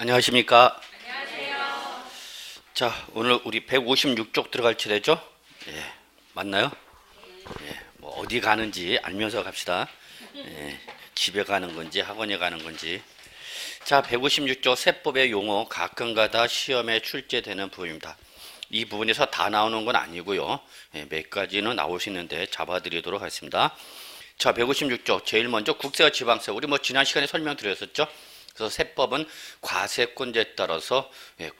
안녕하십니까? 안녕하세요. 자, 오늘 우리 156쪽 들어갈 차례죠? 예, 맞나요? 예, 뭐 어디 가는지 알면서 갑시다. 예, 집에 가는 건지 학원에 가는 건지. 자, 156쪽 세법의 용어 가끔가다 시험에 출제되는 부분입니다. 이 부분에서 다 나오는 건 아니고요. 예, 몇 가지는 나올 수 있는데 잡아드리도록 하겠습니다. 자, 156쪽 제일 먼저 국세와 지방세. 우리 뭐 지난 시간에 설명드렸었죠? 그래서 세법은 과세권자에 따라서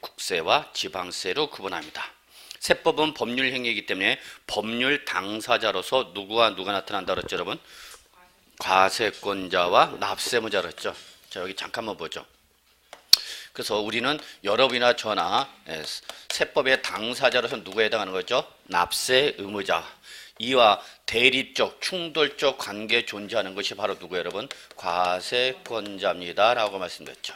국세와 지방세로 구분합니다. 세법은 법률 행위이기 때문에 법률 당사자로서 누구와 누가 나타난다 그랬죠, 여러분? 과세권자와 납세무자 그랬죠. 자, 여기 잠깐만 보죠. 그래서 우리는 여러분이나 저나 세법의 당사자로서 누구에 해당하는 거죠? 납세 의무자. 이와 대립적, 충돌적 관계에 존재하는 것이 바로 누구예요, 여러분? 과세권자입니다. 라고 말씀드렸죠.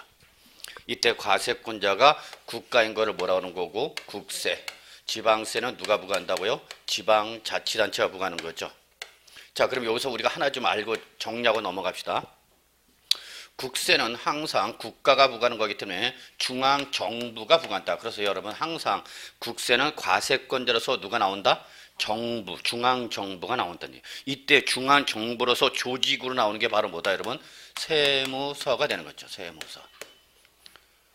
이때 과세권자가 국가인 거를 뭐라고 하는 거고, 국세, 지방세는 누가 부과한다고요? 지방자치단체가 부과하는 거죠. 자, 그럼 여기서 우리가 하나 좀 알고 정리하고 넘어갑시다. 국세는 항상 국가가 부과하는 거기 때문에 중앙정부가 부과한다. 그래서 여러분 항상 국세는 과세권자로서 누가 나온다? 정부, 중앙정부가 나온다니. 이때 중앙정부로서 조직으로 나오는 게 바로 뭐다, 여러분? 세무서가 되는 거죠. 세무서.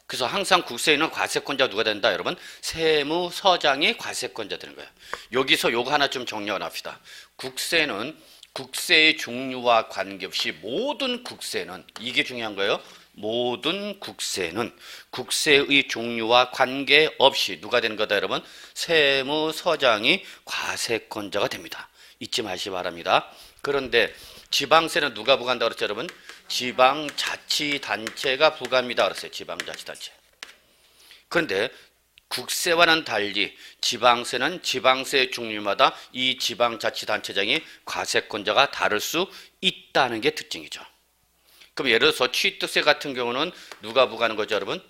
그래서 항상 국세에는 과세권자가 누가 된다, 여러분? 세무서장이 과세권자 되는 거예요. 여기서 요거 하나 좀 정리를 합시다. 국세는 국세의 종류와 관계없이 모든 국세는, 이게 중요한 거예요. 모든 국세는 국세의 종류와 관계없이 누가 되는 거다, 여러분? 세무서장이 과세권자가 됩니다. 잊지 마시기 바랍니다. 그런데 지방세는 누가 부과한다고 그랬죠, 여러분? 지방자치단체가 부과합니다 그랬어요. 지방자치단체. 그런데 국세와는 달리 지방세는 지방세 종류마다 이 지방자치단체장이 과세권자가 다를 수 있다는 게 특징이죠. 그럼 예를 들어서 취득세 같은 경우는 누가 부과하는 거죠, 여러분?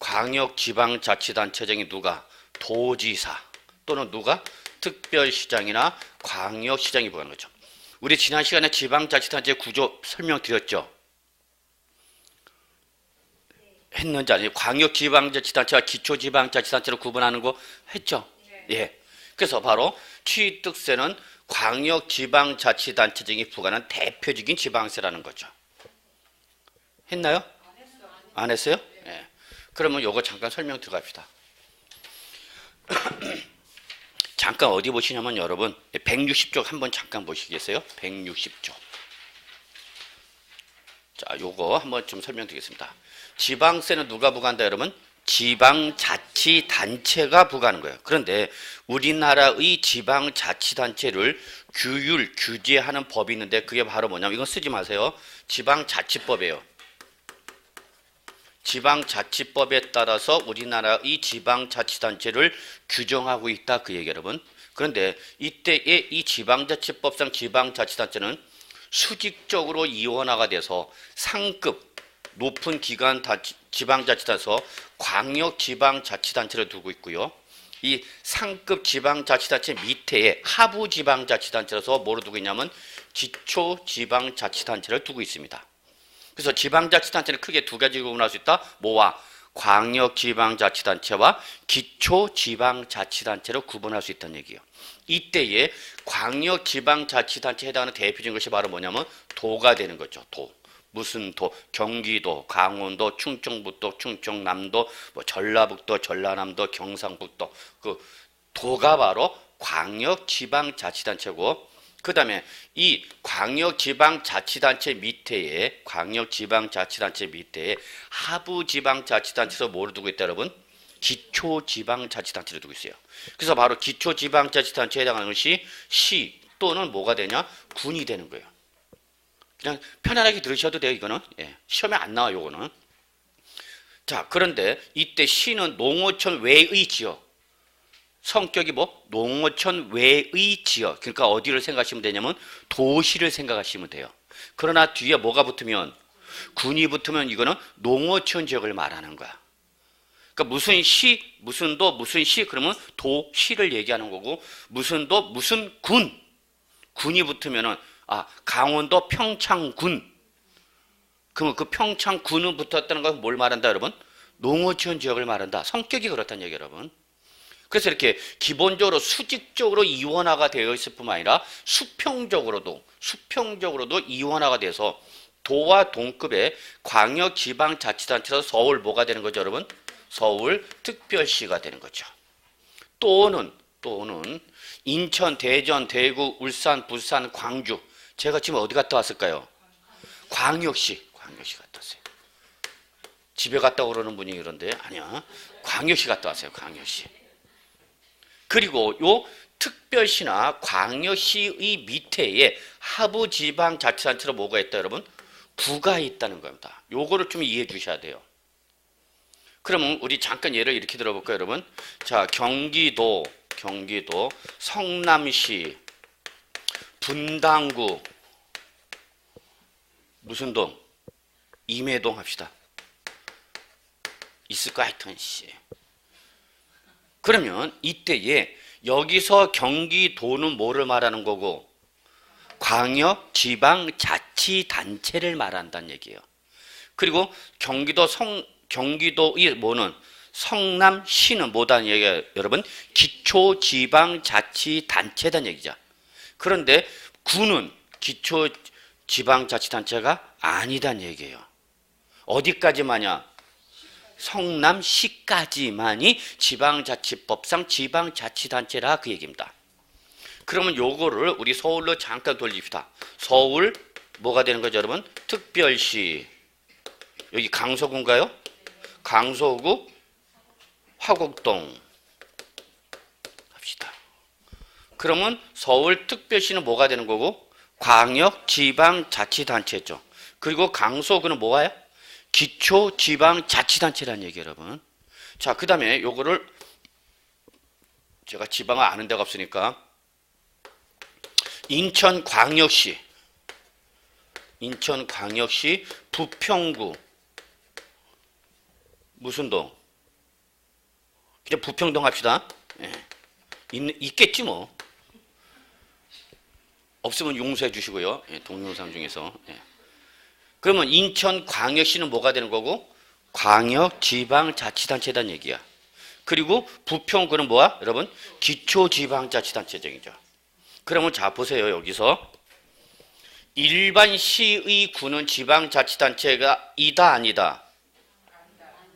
광역지방자치단체장이 누가? 도지사 또는 누가? 특별시장이나 광역시장이 부과하는 거죠. 우리 지난 시간에 지방자치단체 구조 설명드렸죠? 했는지 아니에요? 광역지방자치단체와 기초지방자치단체로 구분하는 거 했죠? 예. 그래서 바로 취득세는 광역지방자치단체장이 부과하는 대표적인 지방세라는 거죠. 했나요? 안 했어요? 예. 그러면 요거 잠깐 설명 들어갑시다. 잠깐 어디 보시냐면 여러분 160쪽 한번 잠깐 보시겠어요? 160쪽. 자, 요거 한번 좀 설명드리겠습니다. 지방세는 누가 부과한다, 여러분? 지방자치단체가 부과하는 거예요. 그런데 우리나라의 지방자치단체를 규율, 규제하는 법이 있는데 그게 바로 뭐냐면 이건 쓰지 마세요. 지방자치법이에요. 지방자치법에 따라서 우리나라의 지방자치단체를 규정하고 있다 그 얘기 여러분. 그런데 이때의 이 지방자치법상 지방자치단체는 수직적으로 이원화가 돼서 상급 높은 기관 지방자치단체에서 광역지방자치단체를 두고 있고요. 이 상급 지방자치단체 밑에 하부 지방자치단체라서 뭐를 두고 있냐면 기초지방자치단체를 두고 있습니다. 그래서 지방자치단체는 크게 두 가지 구분할 수 있다. 뭐와? 광역지방자치단체와 기초지방자치단체로 구분할 수 있다는 얘기예요. 이때에 광역지방자치단체에 해당하는 대표적인 것이 바로 뭐냐면 도가 되는 거죠. 도. 무슨 도? 경기도, 강원도, 충청북도, 충청남도, 뭐 전라북도, 전라남도, 경상북도. 그 도가 바로 광역지방자치단체고 그 다음에 이 광역지방자치단체 밑에에 하부지방자치단체에서 뭐를 두고 있다 여러분? 기초지방자치단체를 두고 있어요. 그래서 바로 기초지방자치단체에 해당하는 것이 시 또는 뭐가 되냐? 군이 되는 거예요. 그냥 편안하게 들으셔도 돼요. 이거는 시험에 안 나와요. 이거는. 자, 그런데 이때 시는 농어촌 외의 지역 성격이 뭐? 농어촌 외의 지역. 그러니까 어디를 생각하시면 되냐면 도시를 생각하시면 돼요. 그러나 뒤에 뭐가 붙으면 군이 붙으면 이거는 농어촌 지역을 말하는 거야. 그러니까 무슨 시, 무슨 도, 무슨 시 그러면 도시를 얘기하는 거고 무슨 도, 무슨 군. 군이 붙으면은 강원도 평창군. 그러면 그 평창군은 붙었다는 건 뭘 말한다 여러분? 농어촌 지역을 말한다. 성격이 그렇다는 얘기예요, 여러분. 그래서 이렇게 기본적으로 수직적으로 이원화가 되어 있을 뿐만 아니라 수평적으로도 이원화가 돼서 도와 동급의 광역지방자치단체로 서울 뭐가 되는 거죠, 여러분? 서울 특별시가 되는 거죠. 또는 인천, 대전, 대구, 울산, 부산, 광주. 제가 지금 어디 갔다 왔을까요? 광역시 갔다 왔어요. 집에 갔다 오라는 분이 그런데 아니야. 광역시 갔다 왔어요. 광역시. 그리고 요 특별시나 광역시의 밑에에 하부지방자치단체로 뭐가 있다, 여러분? 구가 있다는 겁니다. 요거를 좀 이해해 주셔야 돼요. 그러면 우리 잠깐 예를 이렇게 들어볼까요, 여러분? 자, 경기도 성남시 분당구 무슨 동? 임해동 합시다. 있을 거 하여튼 씨. 그러면 이때에 여기서 경기도는 뭐를 말하는 거고 광역지방자치단체를 말한다는 얘기예요. 그리고 경기도의 뭐는 성남시는 뭐다는 얘기예요, 여러분? 기초지방자치단체다는 얘기죠. 그런데 구는 기초지방자치단체가 아니다는 얘기예요. 어디까지만이야? 성남시까지만이 지방자치법상 지방자치단체라 그 얘기입니다. 그러면 요거를 우리 서울로 잠깐 돌립시다. 서울 뭐가 되는 거죠, 여러분? 특별시. 여기 강서구인가요? 강서구 화곡동 합시다. 그러면 서울 특별시는 뭐가 되는 거고? 광역지방자치단체죠. 그리고 강서구는 뭐예요? 기초지방자치단체라는 얘기예요, 여러분. 자, 그 다음에 요거를 제가 지방을 아는 데가 없으니까 인천광역시 부평구 무슨 동? 그냥 부평동 합시다. 예. 있겠지 뭐. 없으면 용서해 주시고요. 예, 동영상 중에서. 예. 그러면 인천광역시는 뭐가 되는 거고? 광역지방자치단체단 얘기야. 그리고 부평구는 뭐야? 여러분, 기초지방자치단체장이죠. 그러면 자 보세요. 여기서 일반 시의 구는 지방자치단체가 이다 아니다?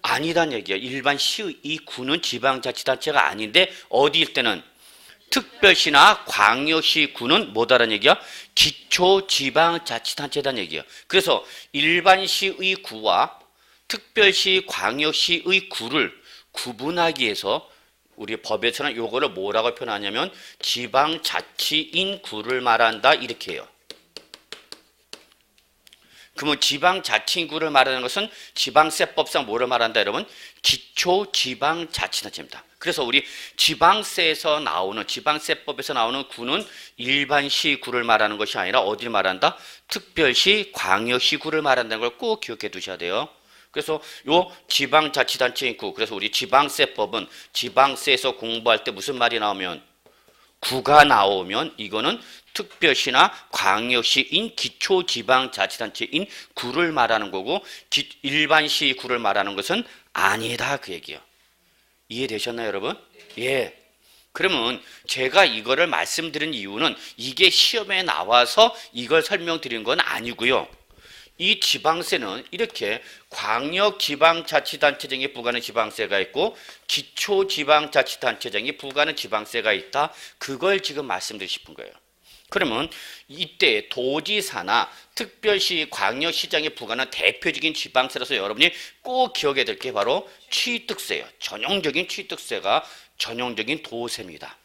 아니다는 얘기야. 일반 시의 구는 지방자치단체가 아닌데 어디일 때는 특별시나 광역시 구는 뭐다라는 얘기야? 기초지방자치단체다는 얘기야. 그래서 일반시의 구와 특별시, 광역시의 구를 구분하기 위해서 우리 법에서는 요거를 뭐라고 표현하냐면 지방자치인 구를 말한다 이렇게 해요. 그러면 지방자치인구를 말하는 것은 지방세법상 뭐를 말한다, 여러분? 기초지방자치단체입니다. 그래서 우리 지방세에서 나오는, 지방세법에서 나오는 구는 일반시 구를 말하는 것이 아니라 어디를 말한다? 특별시, 광역시 구를 말한다는 걸 꼭 기억해 두셔야 돼요. 그래서 요 지방자치단체인 구, 그래서 우리 지방세법은 지방세에서 공부할 때 무슨 말이 나오면 구가 나오면 이거는 특별시나 광역시인 기초지방자치단체인 구를 말하는 거고 일반시 구를 말하는 것은 아니다 그 얘기예요. 이해되셨나요, 여러분? 예. 그러면 제가 이거를 말씀드린 이유는 이게 시험에 나와서 이걸 설명드린 건 아니고요. 이 지방세는 이렇게 광역지방자치단체장에 부과하는 지방세가 있고 기초지방자치단체장에 부과하는 지방세가 있다. 그걸 지금 말씀드리고 싶은 거예요. 그러면 이때 도지사나 특별시, 광역시장에 부과하는 대표적인 지방세라서 여러분이 꼭 기억해야 될 게 바로 취득세예요. 전형적인 취득세가 전형적인 도세입니다.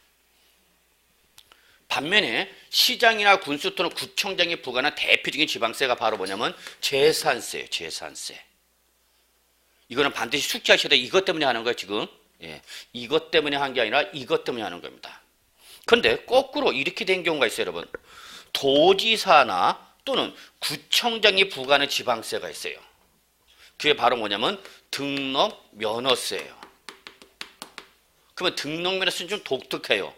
반면에 시장이나 군수 또는 구청장에 부과하는 대표적인 지방세가 바로 뭐냐면 재산세예요. 재산세. 이거는 반드시 숙지하셔야 돼요. 이것 때문에 하는 거예요, 지금. 예. 이것 때문에 한 게 아니라 이것 때문에 하는 겁니다. 그런데 거꾸로 이렇게 된 경우가 있어요, 여러분. 도지사나 또는 구청장이 부과하는 지방세가 있어요. 그게 바로 뭐냐면 등록면허세예요. 그러면 등록면허세는 좀 독특해요.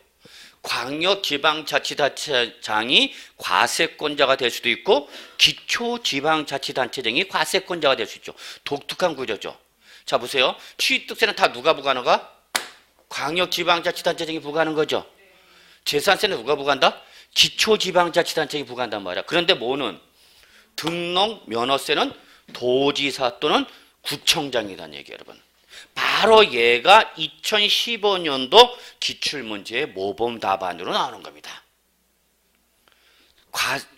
광역지방자치단체장이 과세권자가 될 수도 있고 기초지방자치단체장이 과세권자가 될 수 있죠. 독특한 구조죠. 자 보세요. 취득세는 다 누가 부과하는가? 광역지방자치단체장이 부과하는 거죠. 재산세는 누가 부과한다? 기초지방자치단체장이 부과한단 말이야. 그런데 뭐는? 등록 면허세는 도지사 또는 구청장이라는 얘기예요, 여러분. 바로 얘가 2015년도 기출문제의 모범 답안으로 나오는 겁니다.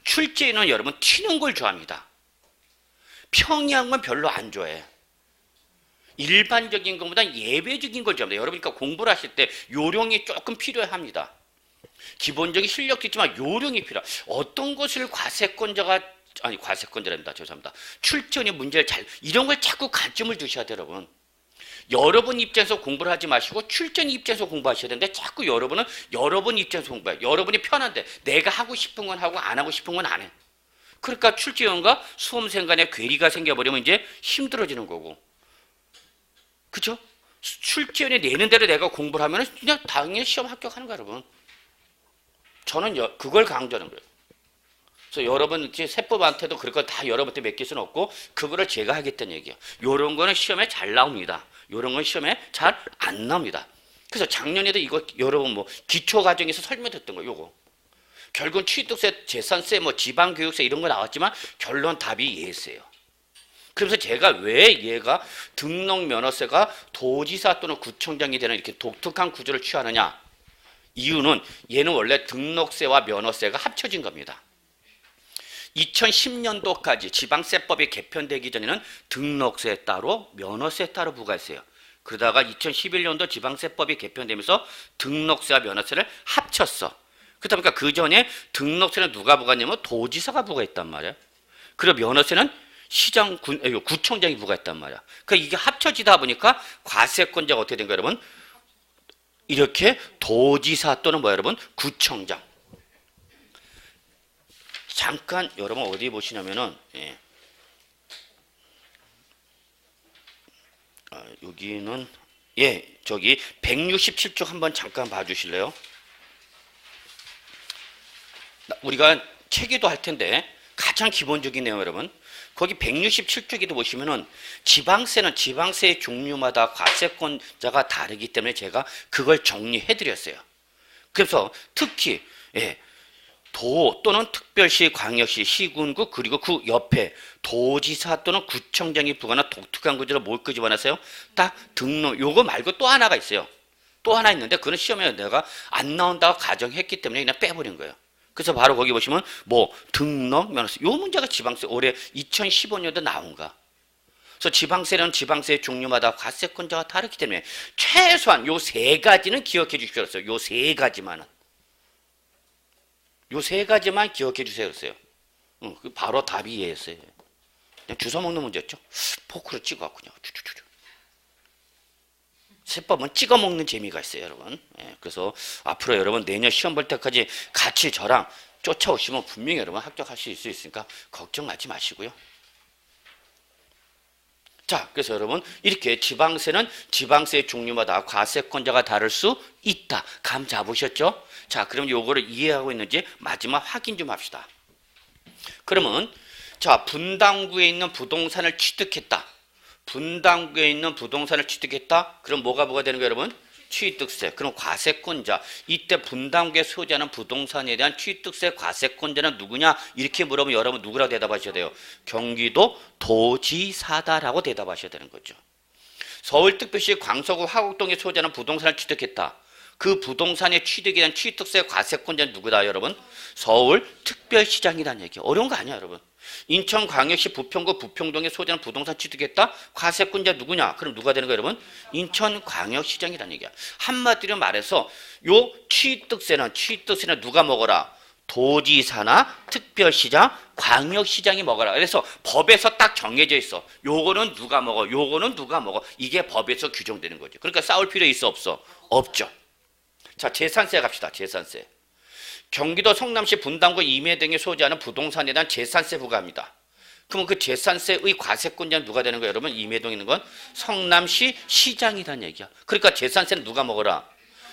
출제인은 여러분 튀는 걸 좋아합니다. 평이한 건 별로 안 좋아해. 일반적인 것보다 예외적인 걸 좋아합니다. 여러분 그러니까 공부를 하실 때 요령이 조금 필요합니다. 기본적인 실력도 있지만 요령이 필요해. 어떤 것을 과세권자랍니다. 죄송합니다. 출제원이 문제를 이런 걸 자꾸 관점을 두셔야 돼요, 여러분. 여러분 입장에서 공부를 하지 마시고 출제원 입장에서 공부하셔야 되는데 자꾸 여러분은 여러분 입장에서 공부해요. 여러분이 편한데 내가 하고 싶은 건 하고 안 하고 싶은 건 안 해. 그러니까 출제원과 수험생 간에 괴리가 생겨버리면 이제 힘들어지는 거고. 그죠? 출제원이 내는 대로 내가 공부를 하면 그냥 당연히 시험 합격하는 거예요, 여러분. 저는 그걸 강조하는 거예요. 그래서 여러분 세법한테도 그럴 거 다 여러분한테 맡길 수는 없고 그거를 제가 하겠다는 얘기예요. 요런 거는 시험에 잘 나옵니다. 요런 건 시험에 잘 안 나옵니다. 그래서 작년에도 이거 여러분 뭐 기초 과정에서 설명했던 거 요거. 결국은 취득세, 재산세, 뭐 지방교육세 이런 거 나왔지만 결론 답이 예세예요. 그래서 제가 왜 얘가 등록 면허세가 도지사 또는 구청장이 되는 이렇게 독특한 구조를 취하느냐? 이유는 얘는 원래 등록세와 면허세가 합쳐진 겁니다. 2010년도까지 지방세법이 개편되기 전에는 등록세 따로 면허세 따로 부과했어요. 그러다가 2011년도 지방세법이 개편되면서 등록세와 면허세를 합쳤어. 그러다 보니까 그 전에 등록세는 누가 부과했냐면 도지사가 부과했단 말이야. 그리고 면허세는 구청장이 부과했단 말이야. 그러니까 이게 합쳐지다 보니까 과세권자가 어떻게 된 거예요, 여러분? 이렇게 도지사 또는 뭐 여러분? 구청장. 잠깐 여러분 어디 보시냐면은 여기는 저기 167쪽 한번 잠깐 봐주실래요? 우리가 체계도 할 텐데 가장 기본적인 내용 여러분 거기 167쪽에도 보시면은 지방세는 지방세의 종류마다 과세권자가 다르기 때문에 제가 그걸 정리해 드렸어요. 그래서 특히 도 또는 특별시, 광역시, 시군구 그리고 그 옆에 도지사 또는 구청장이 부과하는 독특한 구조를 뭘 끄집어놨어요? 딱 등록 요거 말고 또 하나가 있어요. 또 하나 있는데 그건 시험에 내가 안 나온다고 가정했기 때문에 그냥 빼버린 거예요. 그래서 바로 거기 보시면 뭐 등록 면허세 요 문제가 지방세 올해 2015년도 나온가. 그래서 지방세는 지방세의 종류마다 과세권자가 다르기 때문에 최소한 요 세 가지는 기억해 주십시오. 요 세 가지만은. 요 세 가지만 기억해 주세요. 그랬어요. 바로 답이 얘였어요. 그냥 주워 먹는 문제였죠. 포크로 찍어갖고 그냥 주주주주. 세법은 찍어 먹는 재미가 있어요, 여러분. 그래서 앞으로 여러분 내년 시험 볼 때까지 같이 저랑 쫓아오시면 분명히 여러분 합격하실 수 있으니까 걱정하지 마시고요. 자, 그래서 여러분 이렇게 지방세는 지방세의 종류마다 과세권자가 다를 수 있다. 감 잡으셨죠? 자, 그럼 요거를 이해하고 있는지 마지막 확인 좀 합시다. 그러면 자, 분당구에 있는 부동산을 취득했다. 분당구에 있는 부동산을 취득했다. 그럼 뭐가 되는 거예요, 여러분? 취득세. 그럼 과세권자. 이때 분당구에 소유하는 부동산에 대한 취득세 과세권자는 누구냐? 이렇게 물어보면 여러분 누구라고 대답하셔야 돼요? 경기도 도지사다라고 대답하셔야 되는 거죠. 서울특별시 광서구 화곡동에 소유하는 부동산을 취득했다. 그 부동산의 취득에 대한 취득세 과세권자는 누구다, 여러분? 서울특별시장이라는 얘기예요. 어려운 거 아니야, 여러분. 인천광역시 부평구 부평동에 소유하는 부동산 취득했다. 과세권자 누구냐? 그럼 누가 되는 거예요, 여러분? 인천광역시장이라는 얘기야. 한마디로 말해서 요 취득세는 누가 먹어라? 도지사나 특별시장, 광역시장이 먹어라. 그래서 법에서 딱 정해져 있어. 요거는 누가 먹어? 요거는 누가 먹어? 이게 법에서 규정되는 거죠. 그러니까 싸울 필요 있어 없어? 없죠. 자, 재산세 갑시다. 재산세. 경기도 성남시 분당구 임해 등에 소유하는 부동산에 대한 재산세 부과합니다. 그러면 그 재산세의 과세권자는 누가 되는 거예요, 여러분? 임해동에 있는 건 성남시 시장이라는 얘기야. 그러니까 재산세는 누가 먹어라?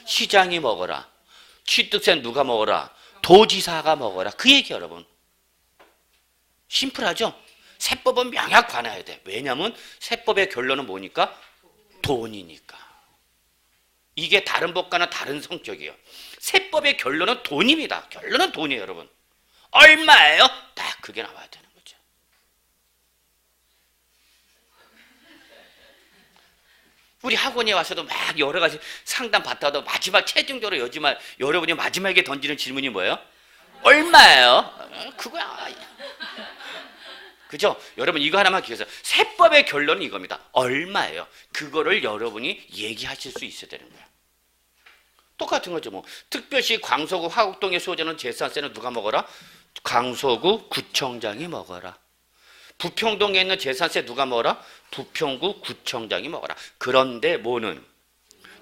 시장이 먹어라. 취득세는 누가 먹어라? 도지사가 먹어라. 그 얘기 여러분. 심플하죠? 세법은 명확 관해야 돼. 왜냐하면 세법의 결론은 뭐니까? 돈이니까. 이게 다른 법과는 다른 성격이에요. 세법의 결론은 돈입니다. 결론은 돈이에요, 여러분. 얼마예요? 딱 그게 나와야 되는 거죠. 우리 학원에 와서도 막 여러 가지 상담 받다도 마지막 최종적으로 여러분이 마지막에 던지는 질문이 뭐예요? 얼마예요? 그거야. 그죠? 여러분 이거 하나만 기억해서 세법의 결론은 이겁니다. 얼마예요? 그거를 여러분이 얘기하실 수 있어야 되는 거예요. 똑같은 거죠. 뭐 특별시 광서구 화곡동에 소재는 재산세는 누가 먹어라? 광서구 구청장이 먹어라. 부평동에 있는 재산세 누가 먹어라? 부평구 구청장이 먹어라. 그런데 뭐는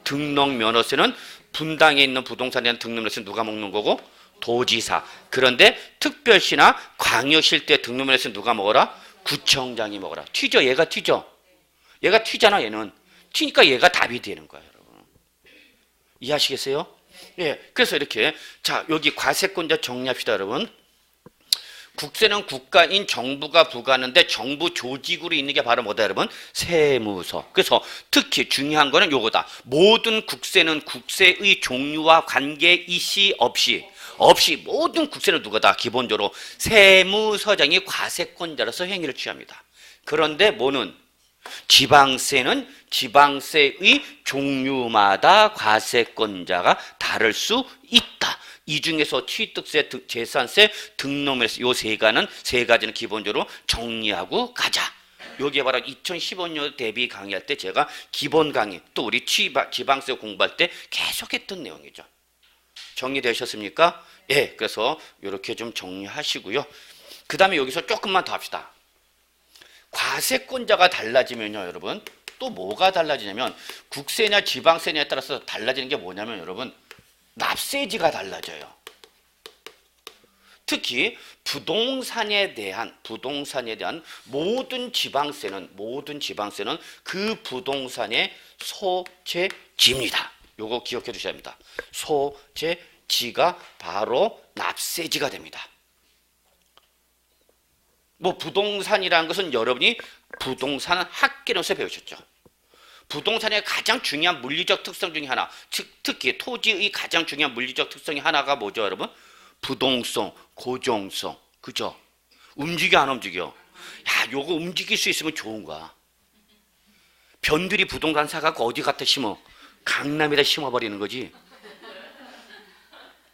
등록면허세는 분당에 있는 부동산에 대한 등록면허세는 누가 먹는 거고? 도지사. 그런데 특별시나 광역시 때 등록면허세는 누가 먹어라? 구청장이 먹어라. 튀죠? 얘가 튀죠? 얘가 튀잖아. 얘는 튀니까 얘가 답이 되는 거예요, 여러분. 이해하시겠어요? 예. 그래서 이렇게 자 여기 과세권자 정리합시다, 여러분. 국세는 국가인 정부가 부과하는데 정부 조직으로 있는 게 바로 뭐다, 여러분? 세무서. 그래서 특히 중요한 거는 요거다. 모든 국세는 국세의 종류와 관계 이시 없이 모든 국세는 누구다? 기본적으로 세무서장이 과세권자로서 행위를 취합니다. 그런데 뭐는 지방세는 지방세의 종류마다 과세권자가 다를 수 있다. 이 중에서 취득세, 재산세, 등록면허세 요 세 가지는 기본적으로 정리하고 가자. 여기에 바로 2015년 대비 강의할 때 제가 기본 강의 또 우리 지방세 공부할 때 계속했던 내용이죠. 정리되셨습니까? 예, 그래서 이렇게 좀 정리하시고요. 그 다음에 여기서 조금만 더 합시다. 과세권자가 달라지면요, 여러분. 또 뭐가 달라지냐면 국세냐 지방세냐에 따라서 달라지는 게 뭐냐면 여러분 납세지가 달라져요. 특히 부동산에 대한 모든 지방세는 그 부동산의 소재지입니다. 요거 기억해 두셔야 합니다. 소재지가 바로 납세지가 됩니다. 뭐 부동산이라는 것은 여러분이 부동산 학개론에서 배우셨죠. 부동산의 가장 중요한 물리적 특성 중에 하나, 특히 토지의 가장 중요한 물리적 특성이 하나가 뭐죠, 여러분? 부동성, 고정성, 그죠? 움직여 안 움직여? 야, 요거 움직일 수 있으면 좋은 거야. 변두리 부동산 사갖고 어디 갖다 심어? 강남에다 심어버리는 거지.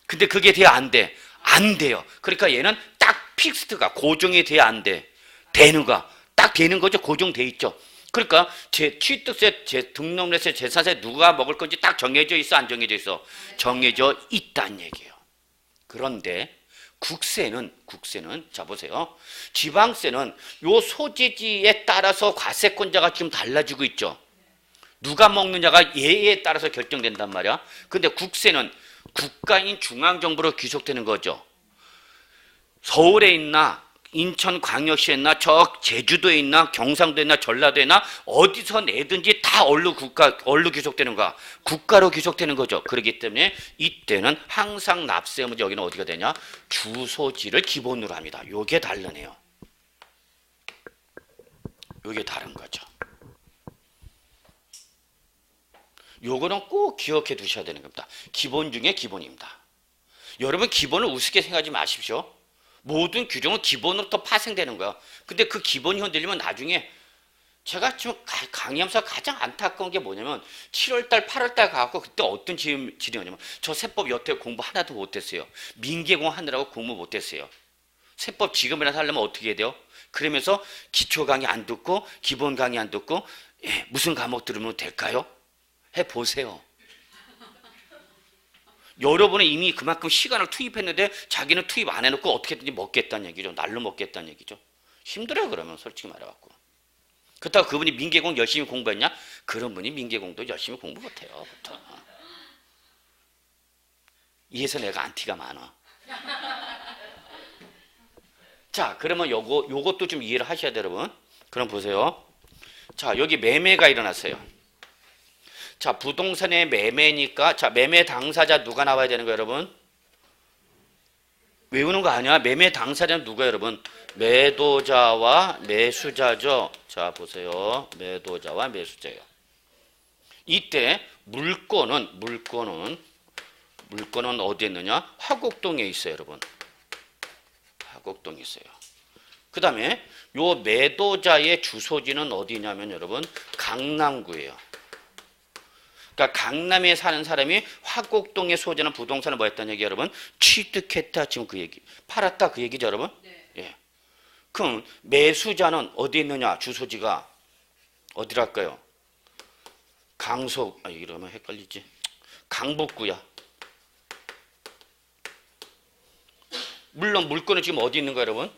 근데 그게 돼야 안 돼? 안 돼요. 그러니까 얘는 딱 픽스트가 고정이 돼야 안 돼. 되는 거야. 딱 되는 거죠. 고정돼 있죠. 그러니까 제 취득세, 제 등록세, 재산세 누가 먹을 건지 딱 정해져 있어, 안 정해져 있어? 정해져 있다는 얘기예요. 그런데 국세는 자 보세요. 지방세는 요 소재지에 따라서 과세권자가 지금 달라지고 있죠. 누가 먹느냐가 얘에 따라서 결정된단 말이야. 근데 국세는 국가인 중앙정부로 귀속되는 거죠. 서울에 있나 인천광역시에 있나 저 제주도에 있나 경상도에 있나 전라도에 있나 어디서 내든지 다 어디로 귀속되는 거야? 국가로 귀속되는 거죠. 그렇기 때문에 이때는 항상 납세 문제 여기는 어디가 되냐? 주소지를 기본으로 합니다. 요게 다르네요. 요게 다른 거죠. 요거는 꼭 기억해 두셔야 되는 겁니다. 기본 중에 기본입니다. 여러분 기본을 우습게 생각하지 마십시오. 모든 규정은 기본으로부터 파생되는 거야. 근데 그 기본이 흔들리면 나중에 제가 지금 강의하면서 가장 안타까운 게 뭐냐면 7월달, 8월달 가갖고 그때 어떤 질의냐면 저 세법 여태 공부 하나도 못했어요. 민계공 하느라고 공부 못했어요. 세법 지금이라도 하려면 어떻게 해야 돼요? 그러면서 기초 강의 안 듣고 기본 강의 안 듣고 무슨 과목 들으면 될까요? 해보세요. 여러분은 이미 그만큼 시간을 투입했는데 자기는 투입 안 해놓고 어떻게든지 먹겠다는 얘기죠. 날로 먹겠다는 얘기죠. 힘들어요. 그러면 솔직히 말해갖고. 그렇다고 그분이 민계공 열심히 공부했냐? 그런 분이 민계공도 열심히 공부 못해요. 부터. 이래서 내가 안티가 많아. 자, 그러면 요것도 좀 이해를 하셔야 돼요, 여러분. 그럼 보세요. 자, 여기 매매가 일어났어요. 자, 부동산의 매매니까 자, 매매 당사자 누가 나와야 되는 거예요, 여러분? 외우는 거 아니야? 매매 당사자는 누가 여러분? 매도자와 매수자죠. 자, 보세요. 매도자와 매수자예요. 이때 물권은 어디에 있느냐? 화곡동에 있어요, 여러분. 화곡동에 있어요. 그 다음에 요 매도자의 주소지는 어디냐면 여러분 강남구예요. 그러니까 강남에 사는 사람이 화곡동에 소재는 부동산을 뭐 했다는 얘기 여러분? 취득했다. 지금 그 얘기. 팔았다 그 얘기죠, 여러분? 네. 예. 그럼 매수자는 어디 있느냐? 주소지가 어디랄까요? 이러면 헷갈리지. 강북구야. 물론 물건은 지금 어디 있는 거예요, 여러분?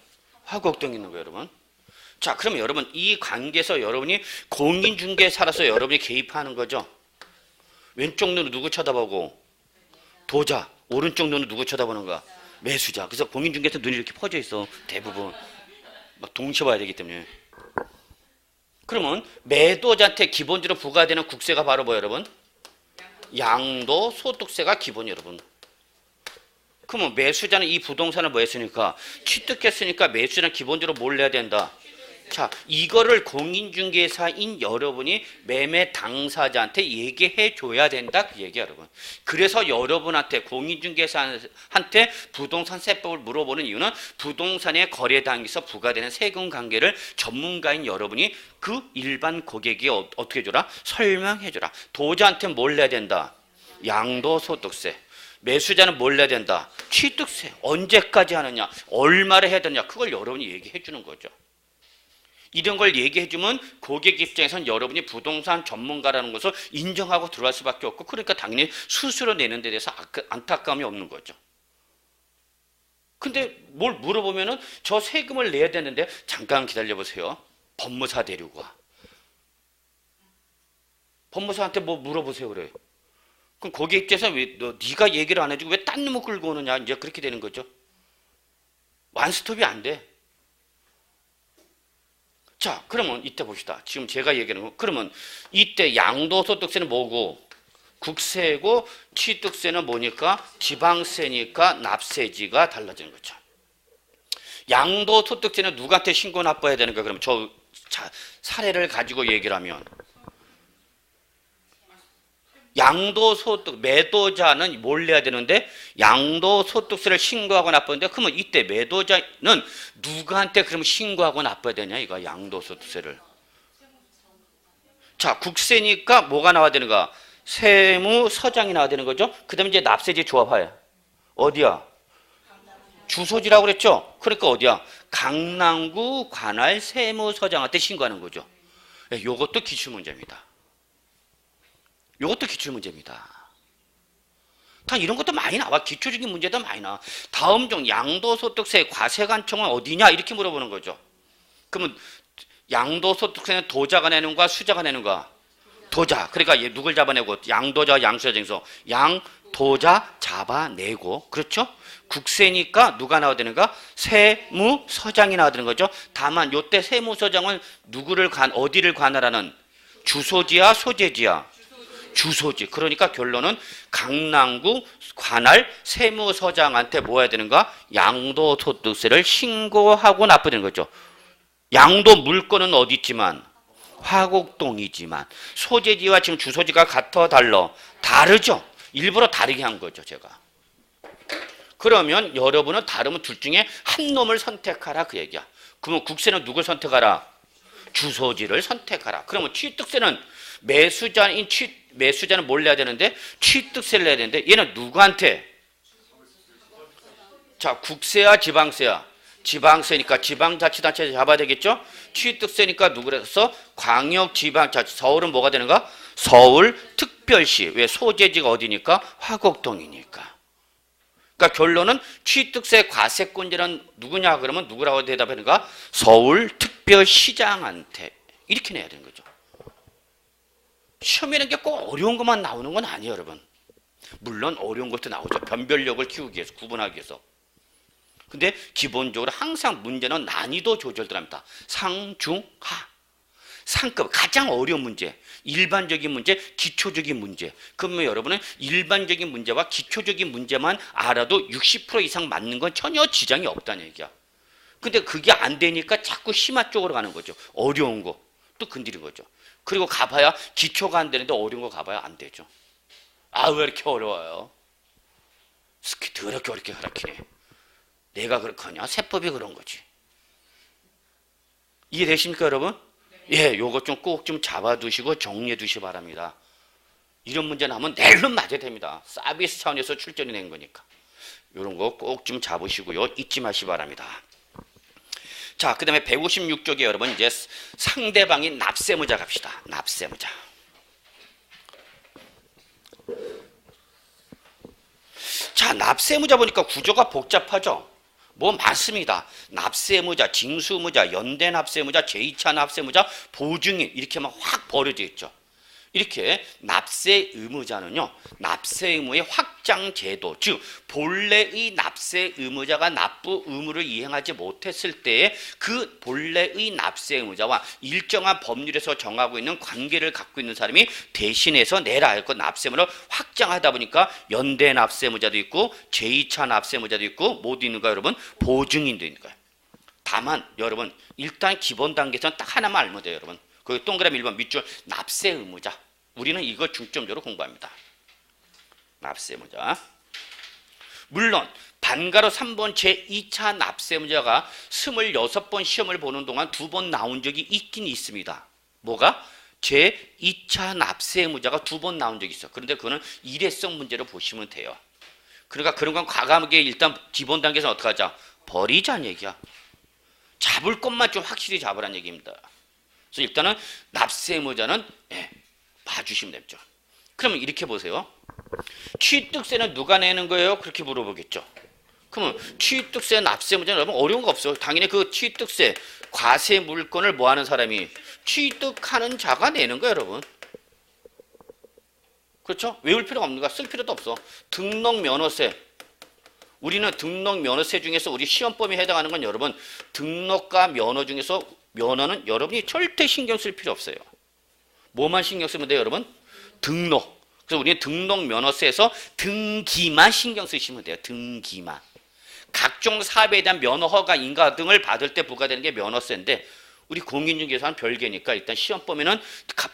화곡동에 있는 거예요, 여러분. 자, 그러면 여러분 이 관계에서 여러분이 공인중개사라서 여러분이 개입하는 거죠. 왼쪽 눈은 누구 쳐다보고? 도자. 오른쪽 눈은 누구 쳐다보는가? 매수자. 그래서 공인중개사 눈이 이렇게 퍼져 있어. 대부분. 막 동시에 봐야 되기 때문에. 그러면 매도자한테 기본적으로 부과되는 국세가 바로 뭐예요, 여러분? 양도소득세가 기본이에요, 여러분. 그러면 매수자는 이 부동산을 뭐 했으니까? 취득했으니까 매수자는 기본적으로 뭘 내야 된다? 자, 이거를 공인중개사인 여러분이 매매 당사자한테 얘기해 줘야 된다 그 얘기야, 여러분. 그래서 여러분한테 공인중개사한테 부동산 세법을 물어보는 이유는 부동산의 거래 단계에서 부과되는 세금 관계를 전문가인 여러분이 그 일반 고객이 어떻게 해줘라? 설명해 줘라. 도자한테 뭘 내야 된다? 양도소득세. 매수자는 뭘 내야 된다? 취득세. 언제까지 하느냐? 얼마를 해야 되느냐? 그걸 여러분이 얘기해 주는 거죠. 이런 걸 얘기해 주면 고객 입장에선 여러분이 부동산 전문가라는 것을 인정하고 들어갈 수밖에 없고, 그러니까 당연히 수수료 내는 데 대해서 안타까움이 없는 거죠. 근데 뭘 물어보면은 저 세금을 내야 되는데 잠깐 기다려 보세요. 법무사 데리고 와. 법무사한테 뭐 물어보세요 그래. 그럼 고객 입장에서 왜 네가 얘기를 안 해주고 왜 딴 놈을 끌고 오느냐, 이제 그렇게 되는 거죠. 완스톱이 안 돼. 자, 그러면 이때 봅시다. 지금 제가 얘기하는 거. 그러면 이때 양도소득세는 뭐고? 국세고, 취득세는 뭐니까? 지방세니까 납세지가 달라지는 거죠. 양도소득세는 누구한테 신고 납부해야 되는가? 그러면 사례를 가지고 얘기를 하면 양도소득, 매도자는 뭘 내야 되는데 양도소득세를 신고하고 납부하는데, 그러면 이때 매도자는 누구한테 그러면 신고하고 납부해야 되냐, 이거 양도소득세를. 자, 국세니까 뭐가 나와야 되는가? 세무서장이 나와야 되는 거죠. 그 다음에 이제 납세지 조합하여. 어디야? 주소지라고 그랬죠. 그러니까 어디야? 강남구 관할 세무서장한테 신고하는 거죠. 이것도 기출문제입니다. 이것도 기출문제입니다. 다 이런 것도 많이 나와. 기초적인 문제도 많이 나와. 다음 중 양도소득세 과세관청은 어디냐 이렇게 물어보는 거죠. 그러면 양도소득세는 도자가 내는 거야, 수자가 내는 거야? 도자. 그러니까 얘 누굴 잡아내고? 양도자, 양수자 정서. 양도자 잡아내고. 그렇죠? 국세니까 누가 나와야 되는가? 세무서장이 나와야 되는 거죠. 다만 요때 세무서장은 누구를 어디를 관할하는? 주소지야, 소재지야? 주소지. 그러니까 결론은 강남구 관할 세무서장한테 뭐 해야 되는가? 양도소득세를 신고하고 납부되는 거죠. 양도 물건은 어디 있지만? 화곡동이지만 소재지와 지금 주소지가 같아 달라? 다르죠. 일부러 다르게 한 거죠, 제가. 그러면 여러분은 다르면 둘 중에 한 놈을 선택하라 그 얘기야. 그러면 국세는 누굴 선택하라? 주소지를 선택하라. 그러면 취득세는 매수자는 뭘 내야 되는데? 취득세를 내야 되는데 얘는 누구한테? 자, 국세야 지방세야? 지방세니까 지방자치단체 잡아야 되겠죠? 취득세니까 누구라서? 광역지방자치. 서울은 뭐가 되는가? 서울특별시. 왜? 소재지가 어디니까? 화곡동이니까. 그러니까 결론은 취득세 과세권자는 누구냐 그러면 누구라고 대답하는가? 서울특별시장한테. 이렇게 내야 되는 거죠. 시험에는 게 꼭 어려운 것만 나오는 건 아니에요, 여러분. 물론 어려운 것도 나오죠. 변별력을 키우기 위해서, 구분하기 위해서. 근데 기본적으로 항상 문제는 난이도 조절들합니다. 상, 중, 하. 상급, 가장 어려운 문제, 일반적인 문제, 기초적인 문제. 그러면 여러분은 일반적인 문제와 기초적인 문제만 알아도 60% 이상 맞는 건 전혀 지장이 없다는 얘기야. 근데 그게 안 되니까 자꾸 심화 쪽으로 가는 거죠. 어려운 거 또 건드린 거죠. 그리고 가봐야 기초가 안 되는데 어려운 거 가봐야 안 되죠. 아, 왜 이렇게 어려워요? 더럽게 어렵게 가르치네. 내가 그렇거냐? 세법이 그런 거지. 이해되십니까, 여러분? 예, 요거 좀 꼭 좀 잡아두시고 정리해 두시기 바랍니다. 이런 문제 나오면 내일은 맞아야 됩니다. 서비스 차원에서 출전이 된 거니까. 이런 거 꼭 좀 잡으시고요. 잊지 마시기 바랍니다. 자, 그 다음에 156쪽에 여러분 이제 상대방이 납세무자 갑시다. 납세무자. 자, 납세무자 보니까 구조가 복잡하죠? 뭐 많습니다. 납세무자, 징수무자, 연대납세무자, 제2차 납세무자, 보증인 이렇게 막 확 벌어져 있죠. 이렇게 납세 의무자는요, 납세 의무의 확장 제도, 즉 본래의 납세 의무자가 납부 의무를 이행하지 못했을 때에 그 본래의 납세 의무자와 일정한 법률에서 정하고 있는 관계를 갖고 있는 사람이 대신해서 내라 할 것 납세의무를 확장하다 보니까 연대 납세의무자도 있고 제2차 납세의무자도 있고 모두 있는가 여러분? 보증인도 있는 거예요. 다만 여러분 일단 기본 단계에서는 딱 하나만 알면 돼요, 여러분. 그 동그라미 1번 밑줄 납세 의무자. 우리는 이거 중점적으로 공부합니다. 납세 의무자. 물론 반가로 3번 제2차 납세 의무자가 26번 시험을 보는 동안 2번 나온 적이 있긴 있습니다. 뭐가? 제2차 납세 의무자가 2번 나온 적이 있어. 그런데 그거는 일회성 문제로 보시면 돼요. 그러니까 그런 건 과감하게 일단 기본 단계에서 어떻게 하자? 버리자는 얘기야. 잡을 것만 좀 확실히 잡으라는 얘기입니다. 그래서 일단은 납세 의무자는 봐주시면 되죠. 그러면 이렇게 보세요. 취득세는 누가 내는 거예요? 그렇게 물어보겠죠. 그러면 취득세 납세의무자는 여러분 어려운 거 없어요. 당연히 그 취득세 과세 물건을 뭐 하는 사람이 취득하는 자가 내는 거예요, 여러분. 그렇죠? 외울 필요가 없는 거야. 쓸 필요도 없어. 등록 면허세. 우리는 등록 면허세 중에서 우리 시험 범위에 해당하는 건 여러분 등록과 면허 중에서 면허는 여러분이 절대 신경 쓸 필요 없어요. 뭐만 신경 쓰면 돼요, 여러분? 등록. 그래서 우리는 등록 면허세에서 등기만 신경 쓰시면 돼요. 등기만. 각종 사업에 대한 면허 허가 인가 등을 받을 때 부과되는 게 면허세인데 우리 공인중개사는 별개니까 일단 시험 범위는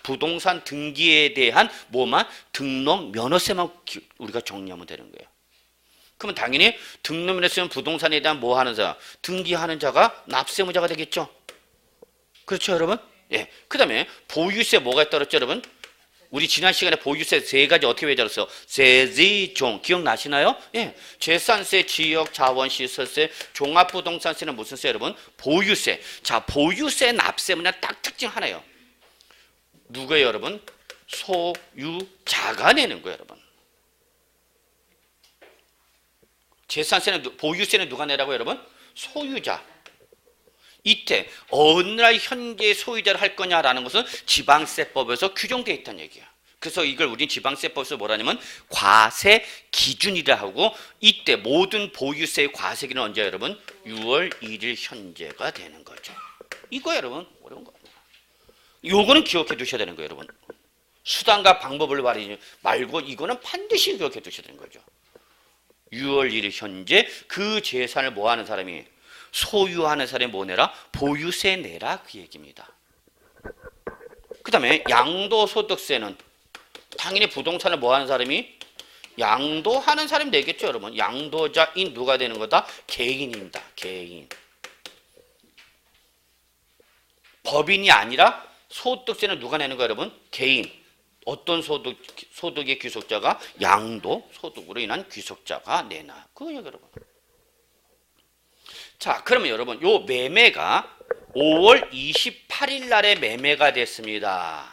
부동산 등기에 대한 뭐만 등록 면허세만 우리가 정리하면 되는 거예요. 그러면 당연히 등록 면허세는 부동산에 대한 뭐 하는 자, 등기하는 자가 납세의무자가 되겠죠. 그렇죠, 여러분? 예. 그 다음에 보유세 뭐가 있다고 여러분? 우리 지난 시간에 보유세 세 가지 어떻게 외웠어요? 세지종 기억나시나요? 예. 재산세, 지역, 자원, 시설세, 종합부동산세는 무슨 세 여러분? 보유세. 자, 보유세 납세문은 딱 특징 하나예요. 누구예요, 여러분? 소유자가 내는 거예요, 여러분. 재산세는 보유세는 누가 내라고 여러분? 소유자. 이때 어느 날 현재 소유자를 할 거냐라는 것은 지방세법에서 규정되어 있다는 얘기야. 그래서 이걸 우린 지방세법에서 뭐라냐면 과세 기준이라 하고 이때 모든 보유세의 과세기는 언제 여러분? 6월 1일 현재가 되는 거죠. 이거 여러분 어려운 거 아니야. 요거는 기억해 두셔야 되는 거예요, 여러분. 수단과 방법을 말고 이거는 반드시 기억해 두셔야 되는 거죠. 6월 1일 현재 그 재산을 뭐 하는 사람이 소유하는 사람이 뭐 내라? 보유세 내라 그 얘기입니다. 그 다음에 양도소득세는 당연히 부동산을 뭐 하는 사람이? 양도하는 사람이 내겠죠, 여러분. 양도자인 누가 되는 거다? 개인입니다. 개인. 법인이 아니라 소득세는 누가 내는 거예요, 여러분? 개인. 어떤 소득의 귀속자가? 양도소득으로 인한 귀속자가 내나. 그거예요, 여러분. 자, 그러면 여러분 요 매매가 5월 28일 날에 매매가 됐습니다.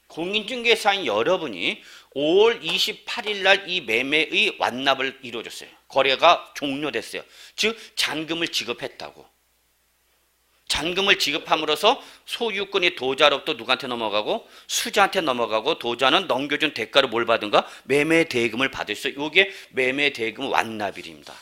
공인중개사인 여러분이 5월 28일 날 이 매매의 완납을 이루어줬어요. 거래가 종료됐어요. 즉 잔금을 지급했다고. 잔금을 지급함으로써 소유권이 도자로부터 누구한테 넘어가고 수자한테 넘어가고 도자는 넘겨준 대가로 뭘 받은가? 매매 대금을 받을 수 있어요. 이게 매매 대금 완납일입니다.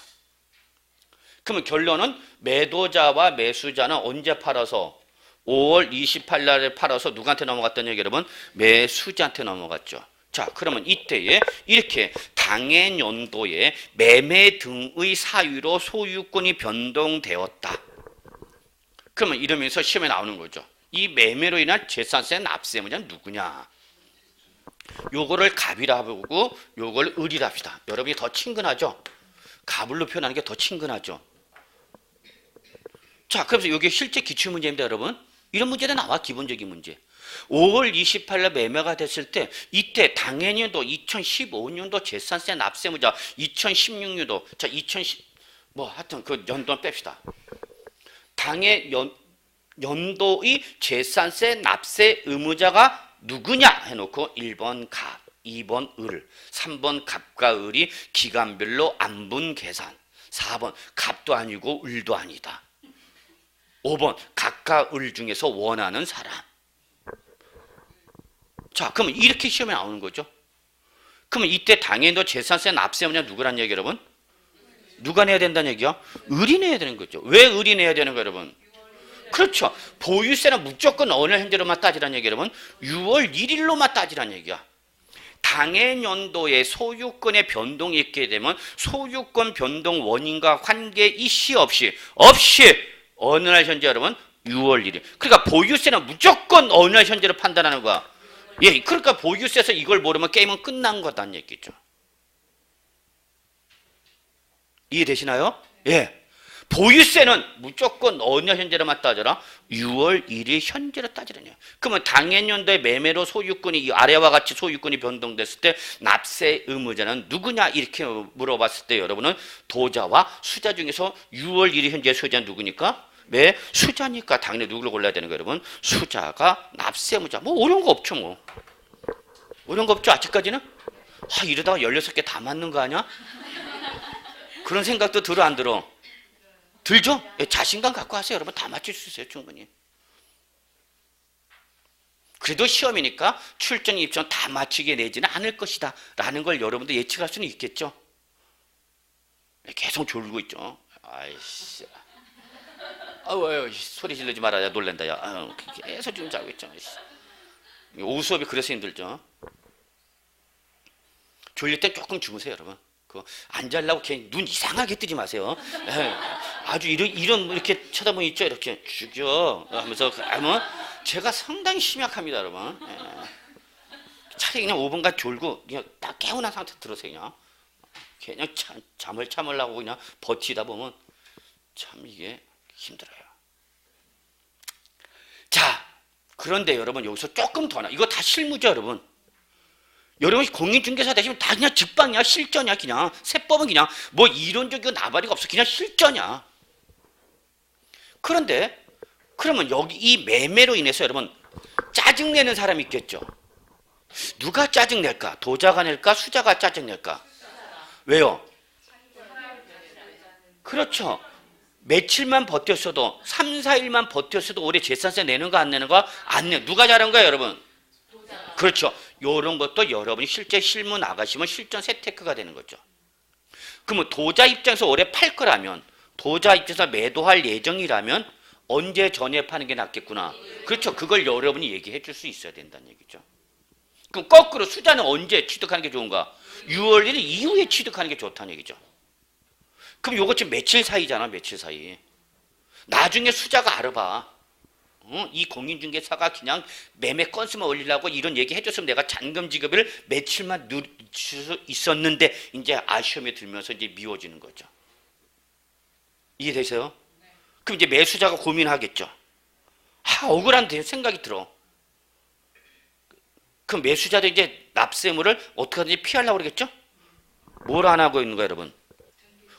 그러면 결론은 매도자와 매수자는 언제 팔아서 5월 28일 날에 팔아서 누구한테 넘어갔다는 얘기 여러분? 매수자한테 넘어갔죠. 자, 그러면 이때에 이렇게 당해 연도에 매매 등의 사유로 소유권이 변동되었다. 그러면 이러면서 시험에 나오는 거죠. 이 매매로 인한 재산세 납세 의무자는 누구냐? 요거를 갑이라 보고 요걸 을이라 합시다. 여러분이 더 친근하죠? 갑을로 표현하는 게 더 친근하죠? 자, 그래서 이게 실제 기출문제입니다, 여러분. 이런 문제도 나와, 기본적인 문제. 5월 28일 매매가 됐을 때 이때 당해년도 2015년도 재산세 납세무자 2016년도 자 2010 뭐 하여튼 그 연도는 뺍시다. 당해 연도의 재산세 납세 의무자가 누구냐 해놓고 1번 갑, 2번 을, 3번 갑과 을이 기간별로 안분 계산, 4번 갑도 아니고 을도 아니다. 5번 갑과 을 중에서 원하는 사람. 자, 그러면 이렇게 시험에 나오는 거죠. 그러면 이때 당연히 재산세 납세 의무자 누구란 얘기 여러분? 누가 내야 된다는 얘기야? 을이 내야 되는 거죠. 왜 을이 내야 되는 거예요, 여러분? 그렇죠. 보유세는 무조건 어느 현재로만 따지라는 얘기 여러분? 6월 1일로만 따지라는 얘기야. 당해년도에 소유권의 변동이 있게 되면 소유권 변동 원인과 관계 이시 없이 어느 날 현재 여러분? 6월 1일. 그러니까 보유세는 무조건 어느 날 현재로 판단하는 거야. 예, 그러니까 보유세에서 이걸 모르면 게임은 끝난 거다는 얘기죠. 이해되시나요? 예. 보유세는 무조건 어느 현재로만 따져라? 6월 1일 현재로 따지라냐. 그러면 당해년도에 매매로 소유권이 이 아래와 같이 소유권이 변동됐을 때 납세 의무자는 누구냐 이렇게 물어봤을 때 여러분은 도자와 수자 중에서 6월 1일 현재 소유자는 누구니까? 왜? 수자니까 당연히 누구를 골라야 되는 거예요, 여러분? 수자가 납세 의무자. 뭐 어려운 거 없죠, 뭐. 어려운 거 없죠, 아직까지는? 아, 이러다가 16개 다 맞는 거 아니야? 그런 생각도 들어, 안 들어? 들죠? 예, 자신감 갖고 하세요. 여러분 다 맞출 수 있어요. 충분히. 그래도 시험이니까 출전, 입전 다 맞추게 내지는 않을 것이다 라는 걸 여러분도 예측할 수는 있겠죠. 계속 졸고 있죠. 아이씨. 아유, 소리 지르지 말아야 놀란다. 야. 계속 지금 자고 있죠. 오후 수업이 그래서 힘들죠. 졸릴 땐 조금 주무세요, 여러분. 안 자려고 괜히 눈 이상하게 뜨지 마세요. 예, 아주 이런 이렇게 쳐다보면 있죠. 이렇게 죽여 하면서 하면 제가 상당히 심약합니다, 여러분. 예. 차라리 그냥 5분간 졸고 그냥 딱 개운한 상태 들으세요. 그냥 잠을 참으려고 그냥 버티다 보면 참 이게 힘들어요. 자, 그런데 여러분 여기서 조금 더 이거 다 실무죠, 여러분. 여러분이 공인중개사 되시면 다 그냥 직방이야, 실전이야, 그냥. 세법은 그냥 뭐 이론적이고 나발이가 없어. 그냥 실전이야. 그런데 그러면 여기 이 매매로 인해서 여러분 짜증내는 사람이 있겠죠. 누가 짜증낼까? 도자가 낼까? 수자가 짜증낼까? 왜요? 그렇죠. 며칠만 버텼어도 3, 4일만 버텼어도 올해 재산세 내는 거 안 내는 거 안 내. 누가 잘한 거야, 여러분? 그렇죠. 이런 것도 여러분이 실제 실무 나가시면 실전 세테크가 되는 거죠. 그러면 도자 입장에서 올해 팔 거라면, 도자 입장에서 매도할 예정이라면 언제 전에 파는 게 낫겠구나. 그렇죠. 그걸 여러분이 얘기해 줄 수 있어야 된다는 얘기죠. 그럼 거꾸로 수자는 언제 취득하는 게 좋은가? 6월 1일 이후에 취득하는 게 좋다는 얘기죠. 그럼 요거 지금 며칠 사이잖아, 며칠 사이. 나중에 수자가 알아봐. 이 공인중개사가 그냥 매매 건수만 올리려고 이런 얘기 해줬으면 내가 잔금 지급을 며칠만 누릴 수 있었는데 이제 아쉬움이 들면서 이제 미워지는 거죠. 이해되세요? 그럼 이제 매수자가 고민하겠죠. 억울한 생각이 들어. 그럼 매수자도 이제 납세물을 어떻게 하든지 피하려고 그러겠죠? 뭘 안 하고 있는 거야, 여러분?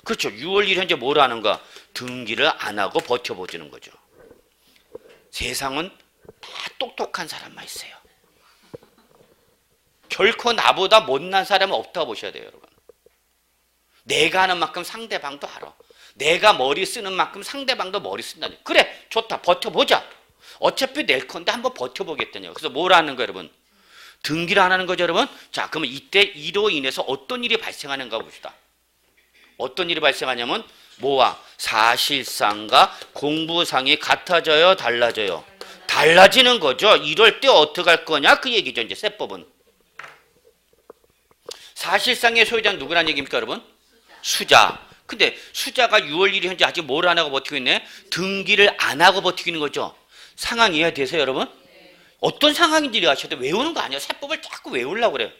그렇죠. 6월 1일 현재 뭘 하는가? 등기를 안 하고 버텨보지는 거죠. 세상은 다 똑똑한 사람만 있어요. 결코 나보다 못난 사람은 없다고 보셔야 돼요, 여러분. 내가 하는 만큼 상대방도 알아. 내가 머리 쓰는 만큼 상대방도 머리 쓴다니. 그래, 좋다. 버텨보자. 어차피 낼 건데 한번 버텨보겠다니요. 그래서 뭘 하는 거예요, 여러분? 등기를 안 하는 거죠, 여러분? 자, 그러면 이때 이로 인해서 어떤 일이 발생하는가 봅시다. 어떤 일이 발생하냐면 뭐와 사실상과 공부상이 같아져요, 달라져요? 달라지는 거죠. 이럴 때 어떻게 할 거냐 그 얘기죠. 이제 세법은 사실상의 소유자는 누구란 얘기입니까, 여러분? 수자. 근데 수자가 6월 1일 현재 아직 뭘 안 하고 버티고 있네? 등기를 안 하고 버티고 있는 거죠. 상황 이해되세요, 여러분? 어떤 상황인지 아셔야 돼. 외우는 거 아니야. 세법을 자꾸 외우려고 그래요.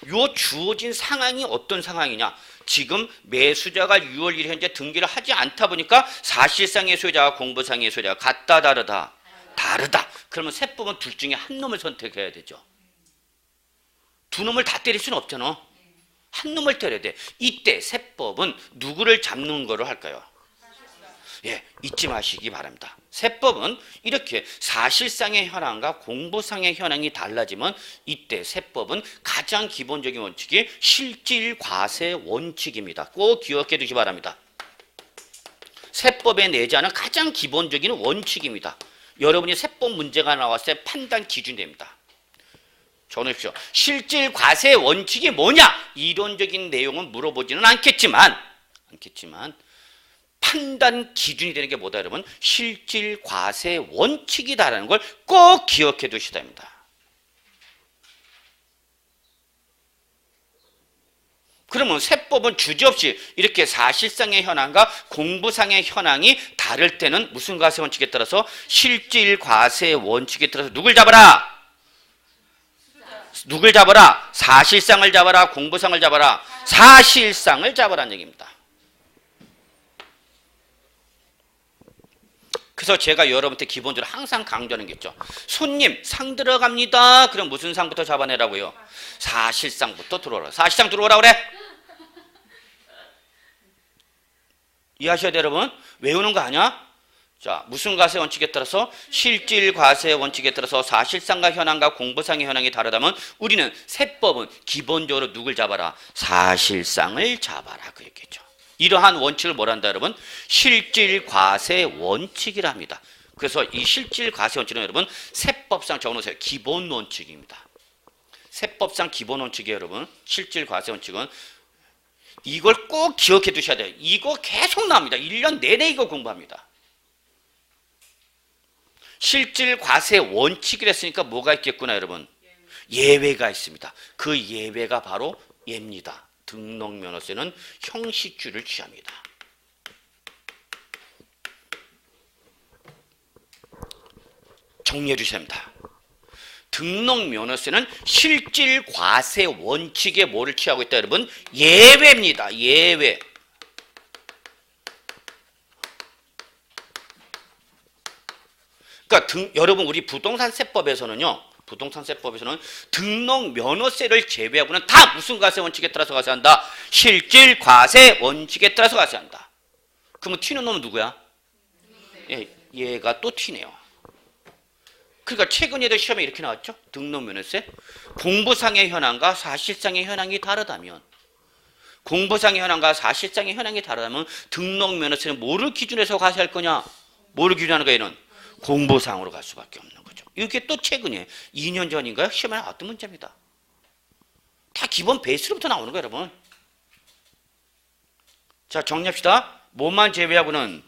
요 주어진 상황이 어떤 상황이냐. 지금 매수자가 6월 1일 현재 등기를 하지 않다 보니까 사실상의 소유자와 공부상의 소유자가 같다 다르다? 다르다. 그러면 세법은 둘 중에 한 놈을 선택해야 되죠. 두 놈을 다 때릴 수는 없잖아. 한 놈을 때려야 돼. 이때 세법은 누구를 잡는 거로 할까요? 예, 잊지 마시기 바랍니다. 세법은 이렇게 사실상의 현황과 공부상의 현황이 달라지면 이때 세법은 가장 기본적인 원칙이 실질과세 원칙입니다. 꼭 기억해 두시기 바랍니다. 세법에 내재하는 가장 기본적인 원칙입니다. 여러분이 세법 문제가 나왔을 때 판단 기준이 됩니다. 적어놓으십시오. 실질과세 원칙이 뭐냐? 이론적인 내용은 물어보지는 않겠지만 판단 기준이 되는 게 뭐다 여러분? 실질과세 원칙이다라는 걸 꼭 기억해 두셔야 됩니다. 그러면 세법은 주저없이 이렇게 사실상의 현황과 공부상의 현황이 다를 때는 무슨 과세 원칙에 따라서? 실질과세 원칙에 따라서 누굴 잡아라? 누굴 잡아라? 사실상을 잡아라? 공부상을 잡아라? 사실상을 잡아라는 얘기입니다. 그래서 제가 여러분한테 기본적으로 항상 강조하는 게 있죠. 손님 상 들어갑니다. 그럼 무슨 상부터 잡아내라고요? 사실상부터 들어오라. 사실상 들어오라 그래? 이해하셔야 돼요 여러분? 외우는 거 아니야? 자, 무슨 과세 원칙에 따라서? 실질 과세 원칙에 따라서 사실상과 현황과 공부상의 현황이 다르다면 우리는 세법은 기본적으로 누굴 잡아라? 사실상을 잡아라 그 얘기죠. 이러한 원칙을 뭐란다 여러분? 실질 과세 원칙이라 합니다. 그래서 이 실질 과세 원칙은 여러분 세법상 적어놓으세요. 기본 원칙입니다. 세법상 기본 원칙이에요 여러분. 실질 과세 원칙은 이걸 꼭 기억해 두셔야 돼요. 이거 계속 나옵니다. 1년 내내 이거 공부합니다. 실질 과세 원칙이라 했으니까 뭐가 있겠구나 여러분? 예외가 있습니다. 그 예외가 바로 예입니다. 등록면허세는 형식주를 취합니다. 정리해 주셔야 합니다. 등록면허세는 실질 과세 원칙에 뭐를 취하고 있다 여러분? 예외입니다. 예외. 그러니까 여러분 우리 부동산세법에서는요. 부동산세법에서는 등록면허세를 제외하고는 다 무슨 과세 원칙에 따라서 과세한다? 실질 과세 원칙에 따라서 과세한다. 그러면 튀는 놈은 누구야? 예, 얘가 또 튀네요. 그러니까 최근에도 시험에 이렇게 나왔죠. 등록면허세. 공부상의 현황과 사실상의 현황이 다르다면 공부상의 현황과 사실상의 현황이 다르다면 등록면허세는 뭐를 기준해서 과세할 거냐? 뭐를 기준하는 거야 얘는? 공부상으로 갈 수밖에 없는 거죠. 이게 또 최근에 2년 전인가요? 시험에 나왔던 문제입니다. 다 기본 베이스로부터 나오는 거예요 여러분. 자 정리합시다. 뭐만 제외하고는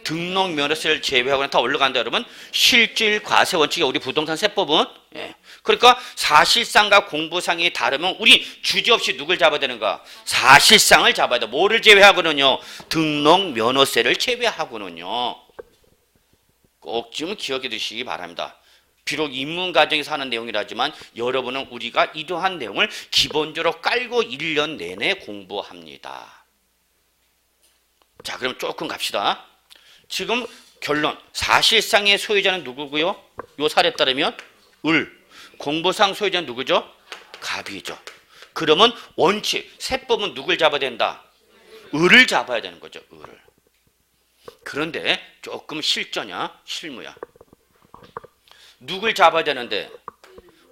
등록면허세를 제외하고는 다 올라간다 여러분. 실질 과세 원칙이 우리 부동산 세법은 예. 그러니까 사실상과 공부상이 다르면 우리 주저없이 누굴 잡아야 되는가? 사실상을 잡아야 돼. 뭐를 제외하고는요? 등록면허세를 제외하고는요. 꼭 좀 기억해 두시기 바랍니다. 비록 인문과정에서 하는 내용이라지만 여러분은 우리가 이러한 내용을 기본적으로 깔고 1년 내내 공부합니다. 자 그럼 조금 갑시다. 지금 결론 사실상의 소유자는 누구고요? 요 사례에 따르면 을. 공부상 소유자는 누구죠? 갑이죠. 그러면 원칙 세법은 누굴 잡아야 된다? 을을 잡아야 되는 거죠. 을을. 그런데 조금 실전이야 실무야. 누굴 잡아야 되는데?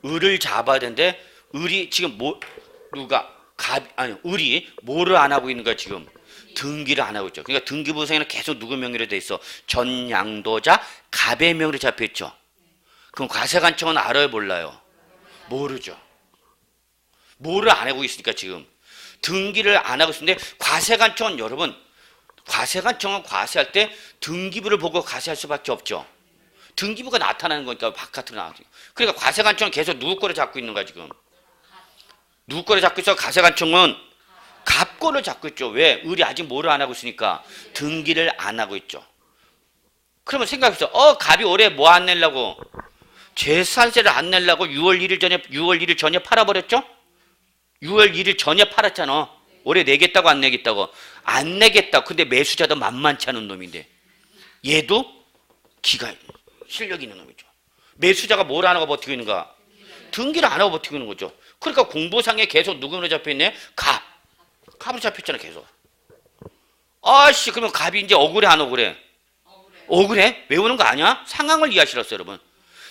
을을 잡아야 되는데 을이 지금 누가 을이 뭐를 안 하고 있는 거야 지금? 등기를 안 하고 있죠. 그러니까 등기부상에는 계속 누구 명의로 돼 있어? 전양도자 갑의 명의로 잡혀 있죠. 그럼 과세관청은 알아요 몰라요? 모르죠. 뭐를 안 하고 있으니까 지금 등기를 안 하고 있는데 과세관청은 여러분 과세관청은 과세할 때 등기부를 보고 과세할 수밖에 없죠. 등기부가 나타나는 거니까 바깥으로 나가죠. 그러니까 과세관청은 계속 누구 거를 잡고 있는 거야 지금? 누구 거를 잡고 있어? 과세관청은 갑 거를 잡고 있죠. 왜? 을이 아직 뭐를 안 하고 있으니까 등기를 안 하고 있죠. 그러면 생각해보세요. 갑이 올해 뭐 안 내려고? 재산세를 안 내려고 6월 1일 전에 팔아버렸죠? 6월 1일 전에 팔았잖아. 올해 내겠다고 안 내겠다고? 안 내겠다. 근데 매수자도 만만치 않은 놈인데 얘도 기가 실력 있는 놈이죠. 매수자가 뭘 안 하고 버티고 있는가? 등기를 안 하고 버티고 있는 거죠. 그러니까 공보상에 계속 누구로 잡혀있네? 갑으로 잡혔잖아 계속. 아씨 그러면 갑이 이제 억울해 안 억울해? 억울해? 외우는 거 아니야? 상황을 이해하시라어요 여러분.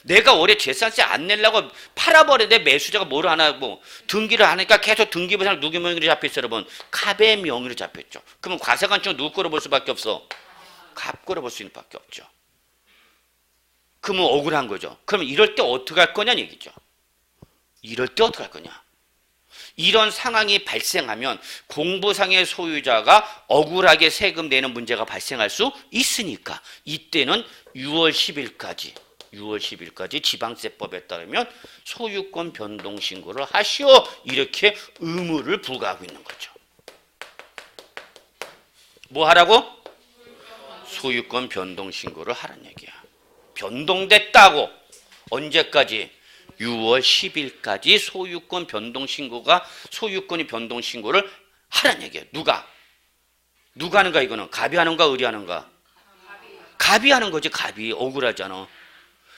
내가 올해 재산세 안 내려고 팔아버리는데 매수자가 뭘 하나 뭐 등기를 하니까 계속 등기부상 누구 명의로 잡혀있어요 여러분? 갑의 명의로 잡혔죠. 그러면 과세관청은 누구 거로 볼 수밖에 없어? 갑 거로 볼 수 있는 밖에 없죠. 그러면 억울한 거죠. 그러면 이럴 때 어떻게 할 거냐는 얘기죠. 이럴 때 어떻게 할 거냐. 이런 상황이 발생하면 공보상의 소유자가 억울하게 세금 내는 문제가 발생할 수 있으니까 이때는 6월 10일까지 지방세법에 따르면 소유권 변동 신고를 하시오 이렇게 의무를 부과하고 있는 거죠. 뭐 하라고? 소유권 변동 신고를 하라는 얘기야. 변동됐다고 언제까지? 6월 10일까지 소유권 변동 신고가 소유권이 변동 신고를 하라는 얘기예요. 누가 하는가 이거는? 갑이 하는가 을이 하는가? 갑이 하는 거지. 갑이 억울하잖아.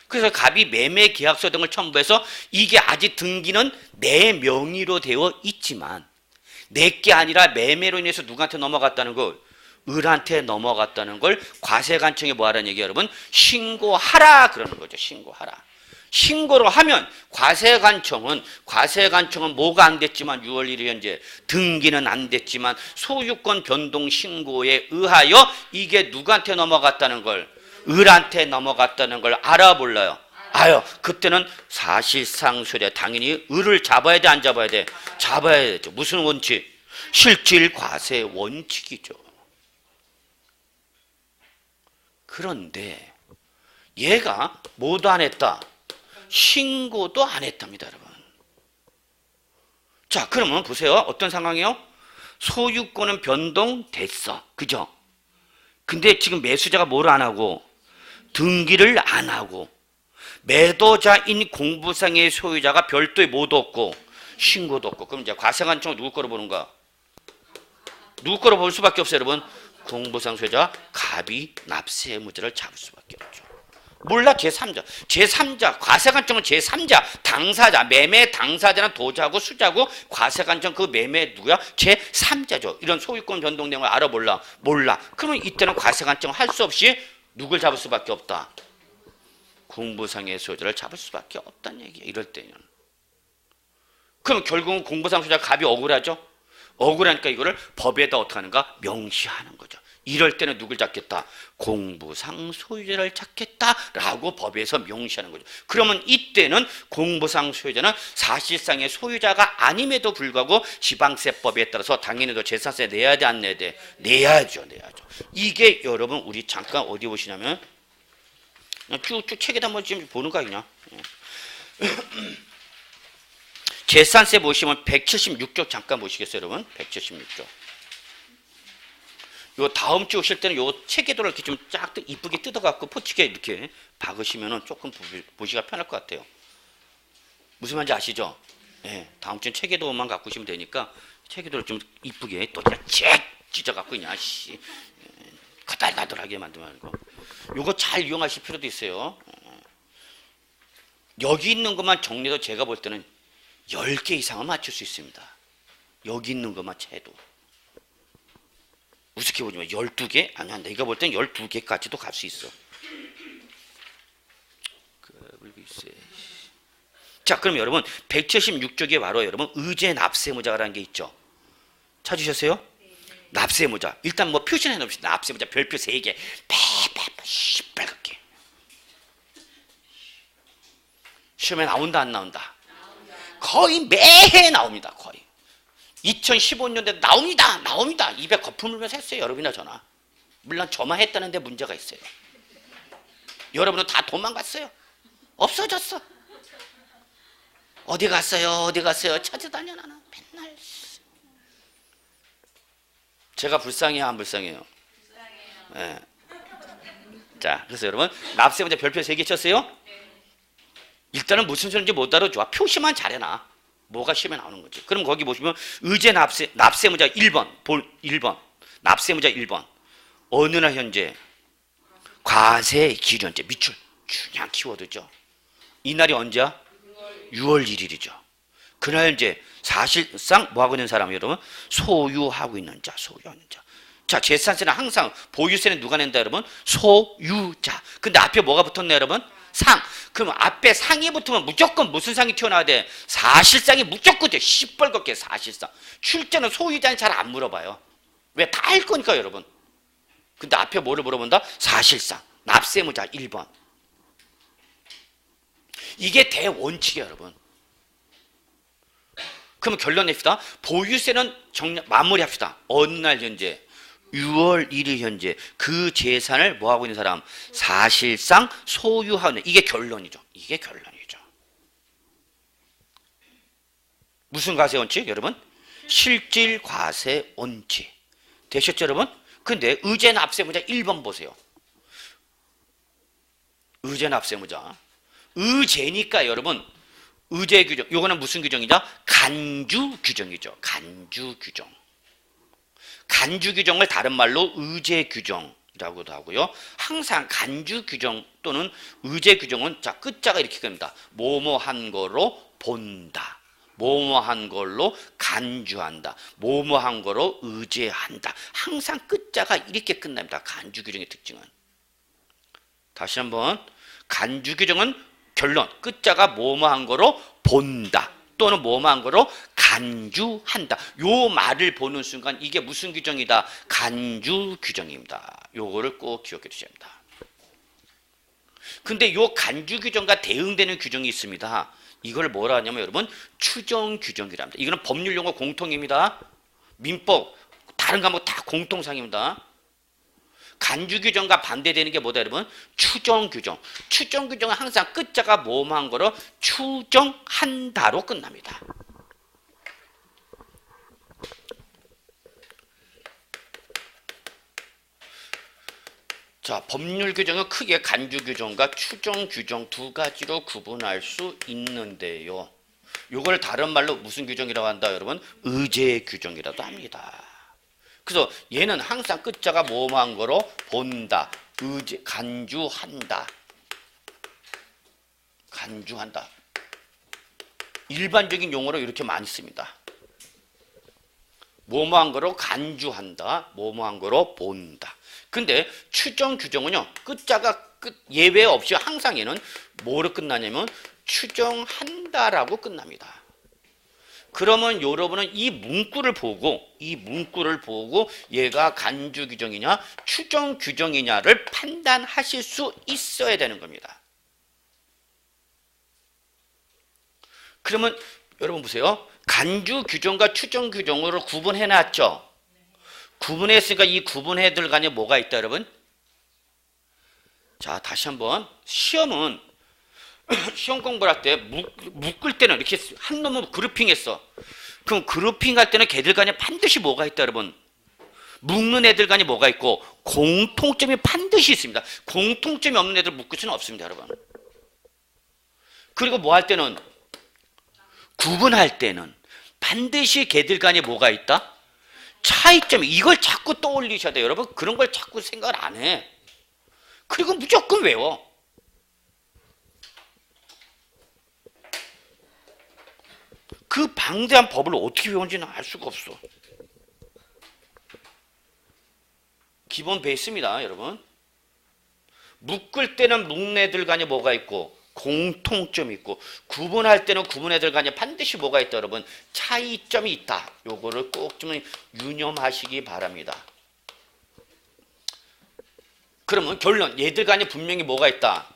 그래서 갑이 매매 계약서 등을 첨부해서 이게 아직 등기는 내 명의로 되어 있지만 내게 아니라 매매로 인해서 누구한테 넘어갔다는 걸 을한테 넘어갔다는 걸 과세관청에 뭐 하라는 얘기예요 여러분? 신고하라 그러는 거죠. 신고하라. 신고를 하면 과세관청은 뭐가 안 됐지만 6월 1일 현재 등기는 안 됐지만 소유권 변동 신고에 의하여 이게 누구한테 넘어갔다는 걸 을한테 넘어갔다는 걸 알아볼라요. 아요. 그때는 사실상 소리야. 당연히 을을 잡아야 돼 안 잡아야 돼? 잡아야 되죠. 무슨 원칙? 실질 과세 원칙이죠. 그런데 얘가 뭐도 안 했다. 신고도 안 했답니다, 여러분. 자, 그러면 보세요. 어떤 상황이에요? 소유권은 변동됐어. 그죠? 근데 지금 매수자가 뭘 안 하고? 등기를 안 하고. 매도자인 공부상의 소유자가 별도의 뭐도 없고, 신고도 없고. 그럼 이제 과세관청은 누구 거로 보는가? 누구 거로 볼 수밖에 없어요, 여러분? 공부상 소유자 갑이 납세 의무자를 잡을 수밖에 없죠. 몰라 제3자 과세관청은 제3자 당사자 매매 당사자는 도자고 수자고 과세관청 그 매매 누구야? 제3자죠. 이런 소유권 변동 내용을 알아볼라 몰라. 그러면 이때는 과세관청은 할 수 없이 누굴 잡을 수밖에 없다. 공부상의 소유자를 잡을 수밖에 없다는 얘기예요. 이럴 때는. 그럼 결국은 공부상 소유자 갑이 억울하죠. 억울하니까 이거를 법에다 어떻게 하는가? 명시하는 거죠. 이럴 때는 누굴 잡겠다? 공부상 소유자를 잡겠다라고 법에서 명시하는 거죠. 그러면 이때는 공부상 소유자는 사실상의 소유자가 아님에도 불구하고 지방세법에 따라서 당연히도 재산세 내야 돼 안 내야 돼? 내야죠. 이게 여러분 우리 잠깐 어디 보시냐면 쭉쭉 책에다 한번 지금 보는 거 아니냐? 재산세 보시면 176조 잠깐 보시겠어요, 여러분? 176조. 요 다음 주 오실 때는 요 체계도를 이렇게 좀 쫙 이쁘게 뜯어갖고 포치게 이렇게 박으시면은 조금 보시기가 편할 것 같아요. 무슨 말인지 아시죠? 네, 다음 주는 체계도만 갖고 오시면 되니까 체계도를 좀 이쁘게 또 그냥 잭 찢어갖고 그냥 가달가달하게 만들면 거. 요거 잘 이용하실 필요도 있어요. 여기 있는 것만 정리해도 제가 볼 때는 10개 이상은 맞출 수 있습니다. 여기 있는 것만 채도. 우습게 보지만 12개? 아니야. 내가 볼 땐 12개까지도 갈 수 있어. 자, 그럼 여러분 176쪽에 바로 여러분 의제 납세무자라는 게 있죠. 찾으셨어요? 납세무자. 일단 뭐 표시해 놓읍시다. 납세무자 별표 3개. 시뻘겋게. 시험에 나온다 안 나온다? 거의 매해 나옵니다. 거의. 2015년대 나옵니다. 입에 거품 물면서 했어요. 여러분이나 저나. 물론 저만 했다는데 문제가 있어요. 여러분은 다 도망갔어요. 없어졌어. 어디 갔어요? 찾아다녀 나는 맨날. 제가 불쌍해요 안 불쌍해요? 불쌍해요. 네. 자, 그래서 여러분 납세문자 별표 3개 쳤어요? 일단은 무슨 소리인지 못 알아줘. 표시만 잘해놔. 뭐가 시험에 나오는 거지. 그럼 거기 보시면 의제 납세문자 1번 1번 납세문자 1번 어느 날 현재 과세 기일현재 밑줄 그냥 키워드죠. 이날이 언제야? 6월 1일이죠. 그날 현재 사실상 뭐하고 있는 사람이 여러분? 소유하고 있는 자, 소유하는 자. 자, 재산세는 항상 보유세는 누가 낸다 여러분? 소유자. 근데 앞에 뭐가 붙었네 여러분? 상. 그럼 앞에 상이 붙으면 무조건 무슨 상이 튀어나와야 돼? 사실상이 무조건 돼. 시뻘겋게 사실상. 출제는 소유자는 잘 안 물어봐요. 왜? 다 알 거니까 여러분. 근데 앞에 뭐를 물어본다? 사실상. 납세무자 1번. 이게 대원칙이에요 여러분. 그러면 결론 냅시다. 보유세는 마무리합시다. 어느 날 현재? 6월 1일 현재 그 재산을 뭐하고 있는 사람? 사실상 소유하는. 이게 결론이죠. 이게 결론이죠. 무슨 과세 원칙 여러분? 실질 과세 원칙. 되셨죠 여러분? 근데 의제 납세무자 1번 보세요. 의제 납세무자. 의제니까 여러분 의제 규정. 요거는 무슨 규정이죠? 간주 규정이죠. 간주 규정. 간주 규정을 다른 말로 의제 규정이라고도 하고요. 항상 간주 규정 또는 의제 규정은 자 끝자가 이렇게 됩니다. 뭐뭐한 거로 본다. 뭐뭐한 걸로 간주한다. 뭐뭐한 거로 의제한다. 항상 끝자가 이렇게 끝납니다. 간주 규정의 특징은. 다시 한번 간주 규정은 결론 끝자가 뭐뭐한 거로 본다. 또는 뭐뭐한 거로 간주한다. 요 말을 보는 순간 이게 무슨 규정이다? 간주 규정입니다. 요거를 꼭 기억해 두셔야 합니다. 근데 요 간주 규정과 대응되는 규정이 있습니다. 이걸 뭐라 하냐면 여러분 추정 규정이랍니다. 이거는 법률 용어 공통입니다. 민법 다른 과목 다 공통상입니다. 간주 규정과 반대되는 게 뭐다 여러분? 추정 규정. 추정 규정은 항상 끝자가 뭐뭐한 거로 추정한다로 끝납니다. 자, 법률 규정은 크게 간주 규정과 추정 규정 두 가지로 구분할 수 있는데요. 이걸 다른 말로 무슨 규정이라고 한다 여러분? 의제 규정이라도 합니다. 그래서 얘는 항상 끝자가 뭐뭐한 거로 본다, 의제, 간주한다. 간주한다. 일반적인 용어로 이렇게 많이 씁니다. 뭐뭐한 거로 간주한다, 뭐뭐한 거로 본다. 근데 추정 규정은요, 끝자가 예외 없이 항상 얘는 뭐로 끝나냐면 추정한다라고 끝납니다. 그러면 여러분은 이 문구를 보고 얘가 간주 규정이냐 추정 규정이냐를 판단하실 수 있어야 되는 겁니다. 그러면 여러분 보세요. 간주 규정과 추정 규정으로 구분해 놨죠. 구분했으니까 이 구분해둘 간에 뭐가 있다 여러분? 자, 다시 한번 시험은 시험 공부를 할 때 묶을 때는 이렇게 한 놈을 그룹핑했어. 그럼 그룹핑할 때는 걔들 간에 반드시 뭐가 있다 여러분? 묶는 애들 간에 뭐가 있고 공통점이 반드시 있습니다. 공통점이 없는 애들 묶을 수는 없습니다 여러분. 그리고 뭐 할 때는 구분할 때는 반드시 걔들 간에 뭐가 있다? 차이점이. 이걸 자꾸 떠올리셔야 돼요 여러분. 그런 걸 자꾸 생각을 안 해. 그리고 무조건 외워. 그 방대한 법을 어떻게 외운지는 알 수가 없어. 기본 베이스입니다 여러분. 묶을 때는 묶는 애들 간에 뭐가 있고 공통점이 있고 구분할 때는 구분 애들 간에 반드시 뭐가 있다 여러분? 차이점이 있다. 요거를 꼭 좀 유념하시기 바랍니다. 그러면 결론 얘들 간에 분명히 뭐가 있다?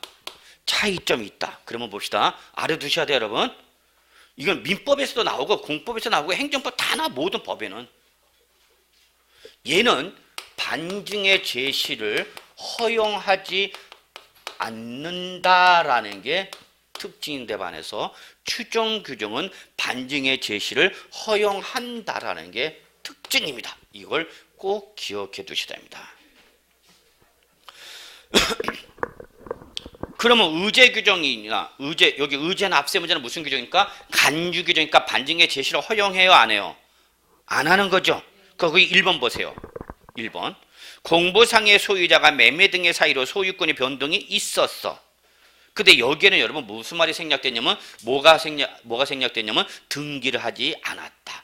차이점이 있다. 그러면 봅시다. 알아두셔야 돼요 여러분. 이건 민법에서도 나오고 공법에서 나오고 행정법 다 나와. 모든 법에는 얘는 반증의 제시를 허용하지 않는다라는 게 특징인데 반해서 추정 규정은 반증의 제시를 허용한다라는 게 특징입니다. 이걸 꼭 기억해 두셔야 됩니다. 그러면 의제 규정이나 여기 의제나 압세 문제는 무슨 규정입니까? 간주 규정이니까 반증의 제시를 허용해요, 안 해요? 안 하는 거죠. 거기 1번 보세요. 1번. 공부상의 소유자가 매매 등의 사이로 소유권의 변동이 있었어. 근데 여기에는 여러분 무슨 말이 생략됐냐면 뭐가 생략됐냐면 등기를 하지 않았다.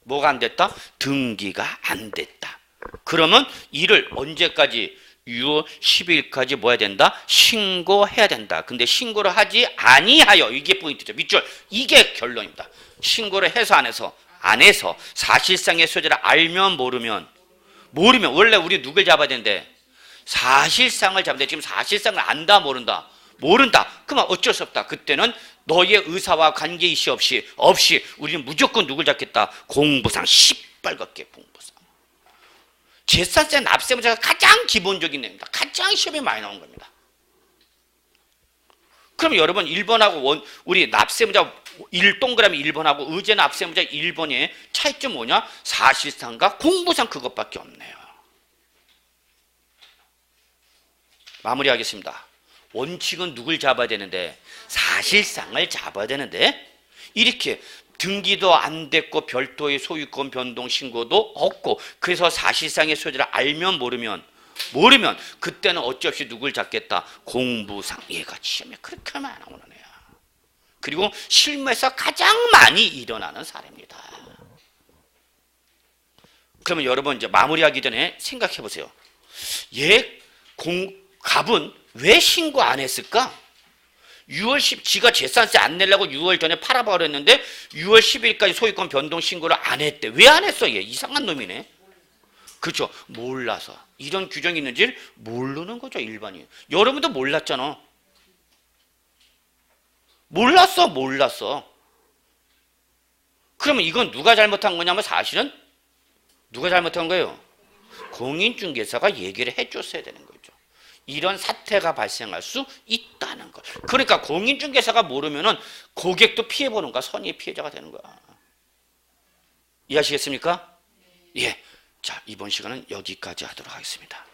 뭐가 안 됐다? 등기가 안 됐다. 그러면 이를 언제까지? 6월 10일까지 뭐 해야 된다? 신고해야 된다. 근데 신고를 하지 아니하여, 이게 포인트죠. 밑줄. 이게 결론입니다. 신고를 해서 안 해서 사실상의 소유자를 알면 모르면 원래 우리 누굴 잡아야 되는데 사실상을 잡는데 지금 사실상을 안다 모른다. 그러면 어쩔 수 없다. 그때는 너의 의사와 관계이시 없이 우리는 무조건 누굴 잡겠다? 공부상, 시뻘겋게 공부상. 재산세 납세 문제가 가장 기본적인 내용입니다. 가장 시험에 많이 나온 겁니다. 그럼 여러분 1번하고 우리 납세 문제 1동그라미 1번하고 의제 납세 문제 1번의 차이점 뭐냐? 사실상과 공부상 그것밖에 없네요. 마무리하겠습니다. 원칙은 누굴 잡아야 되는데? 사실상을 잡아야 되는데 이렇게 등기도 안 됐고 별도의 소유권 변동 신고도 없고 그래서 사실상의 소유자를 알면 모르면 그때는 어찌없이 누굴 잡겠다? 공부상. 얘가 시험에 그렇게 많이 나오는 애야. 그리고 실무에서 가장 많이 일어나는 사례입니다. 그러면 여러분 이제 마무리하기 전에 생각해 보세요. 갑은 왜 신고 안 했을까? 6월 10, 지가 재산세 안 내려고 6월 전에 팔아버렸는데 6월 10일까지 소유권 변동 신고를 안 했대. 왜 안 했어? 얘 이상한 놈이네. 그렇죠. 몰라서. 이런 규정이 있는지를 모르는 거죠, 일반인. 여러분도 몰랐잖아. 몰랐어. 그러면 이건 누가 잘못한 거냐면 사실은 누가 잘못한 거예요? 공인중개사가 얘기를 해줬어야 되는 거죠. 이런 사태가 발생할 수 있다는 것. 그러니까 공인중개사가 모르면은 고객도 피해보는 거야. 선의의 피해자가 되는 거야. 이해하시겠습니까? 예. 자, 이번 시간은 여기까지 하도록 하겠습니다.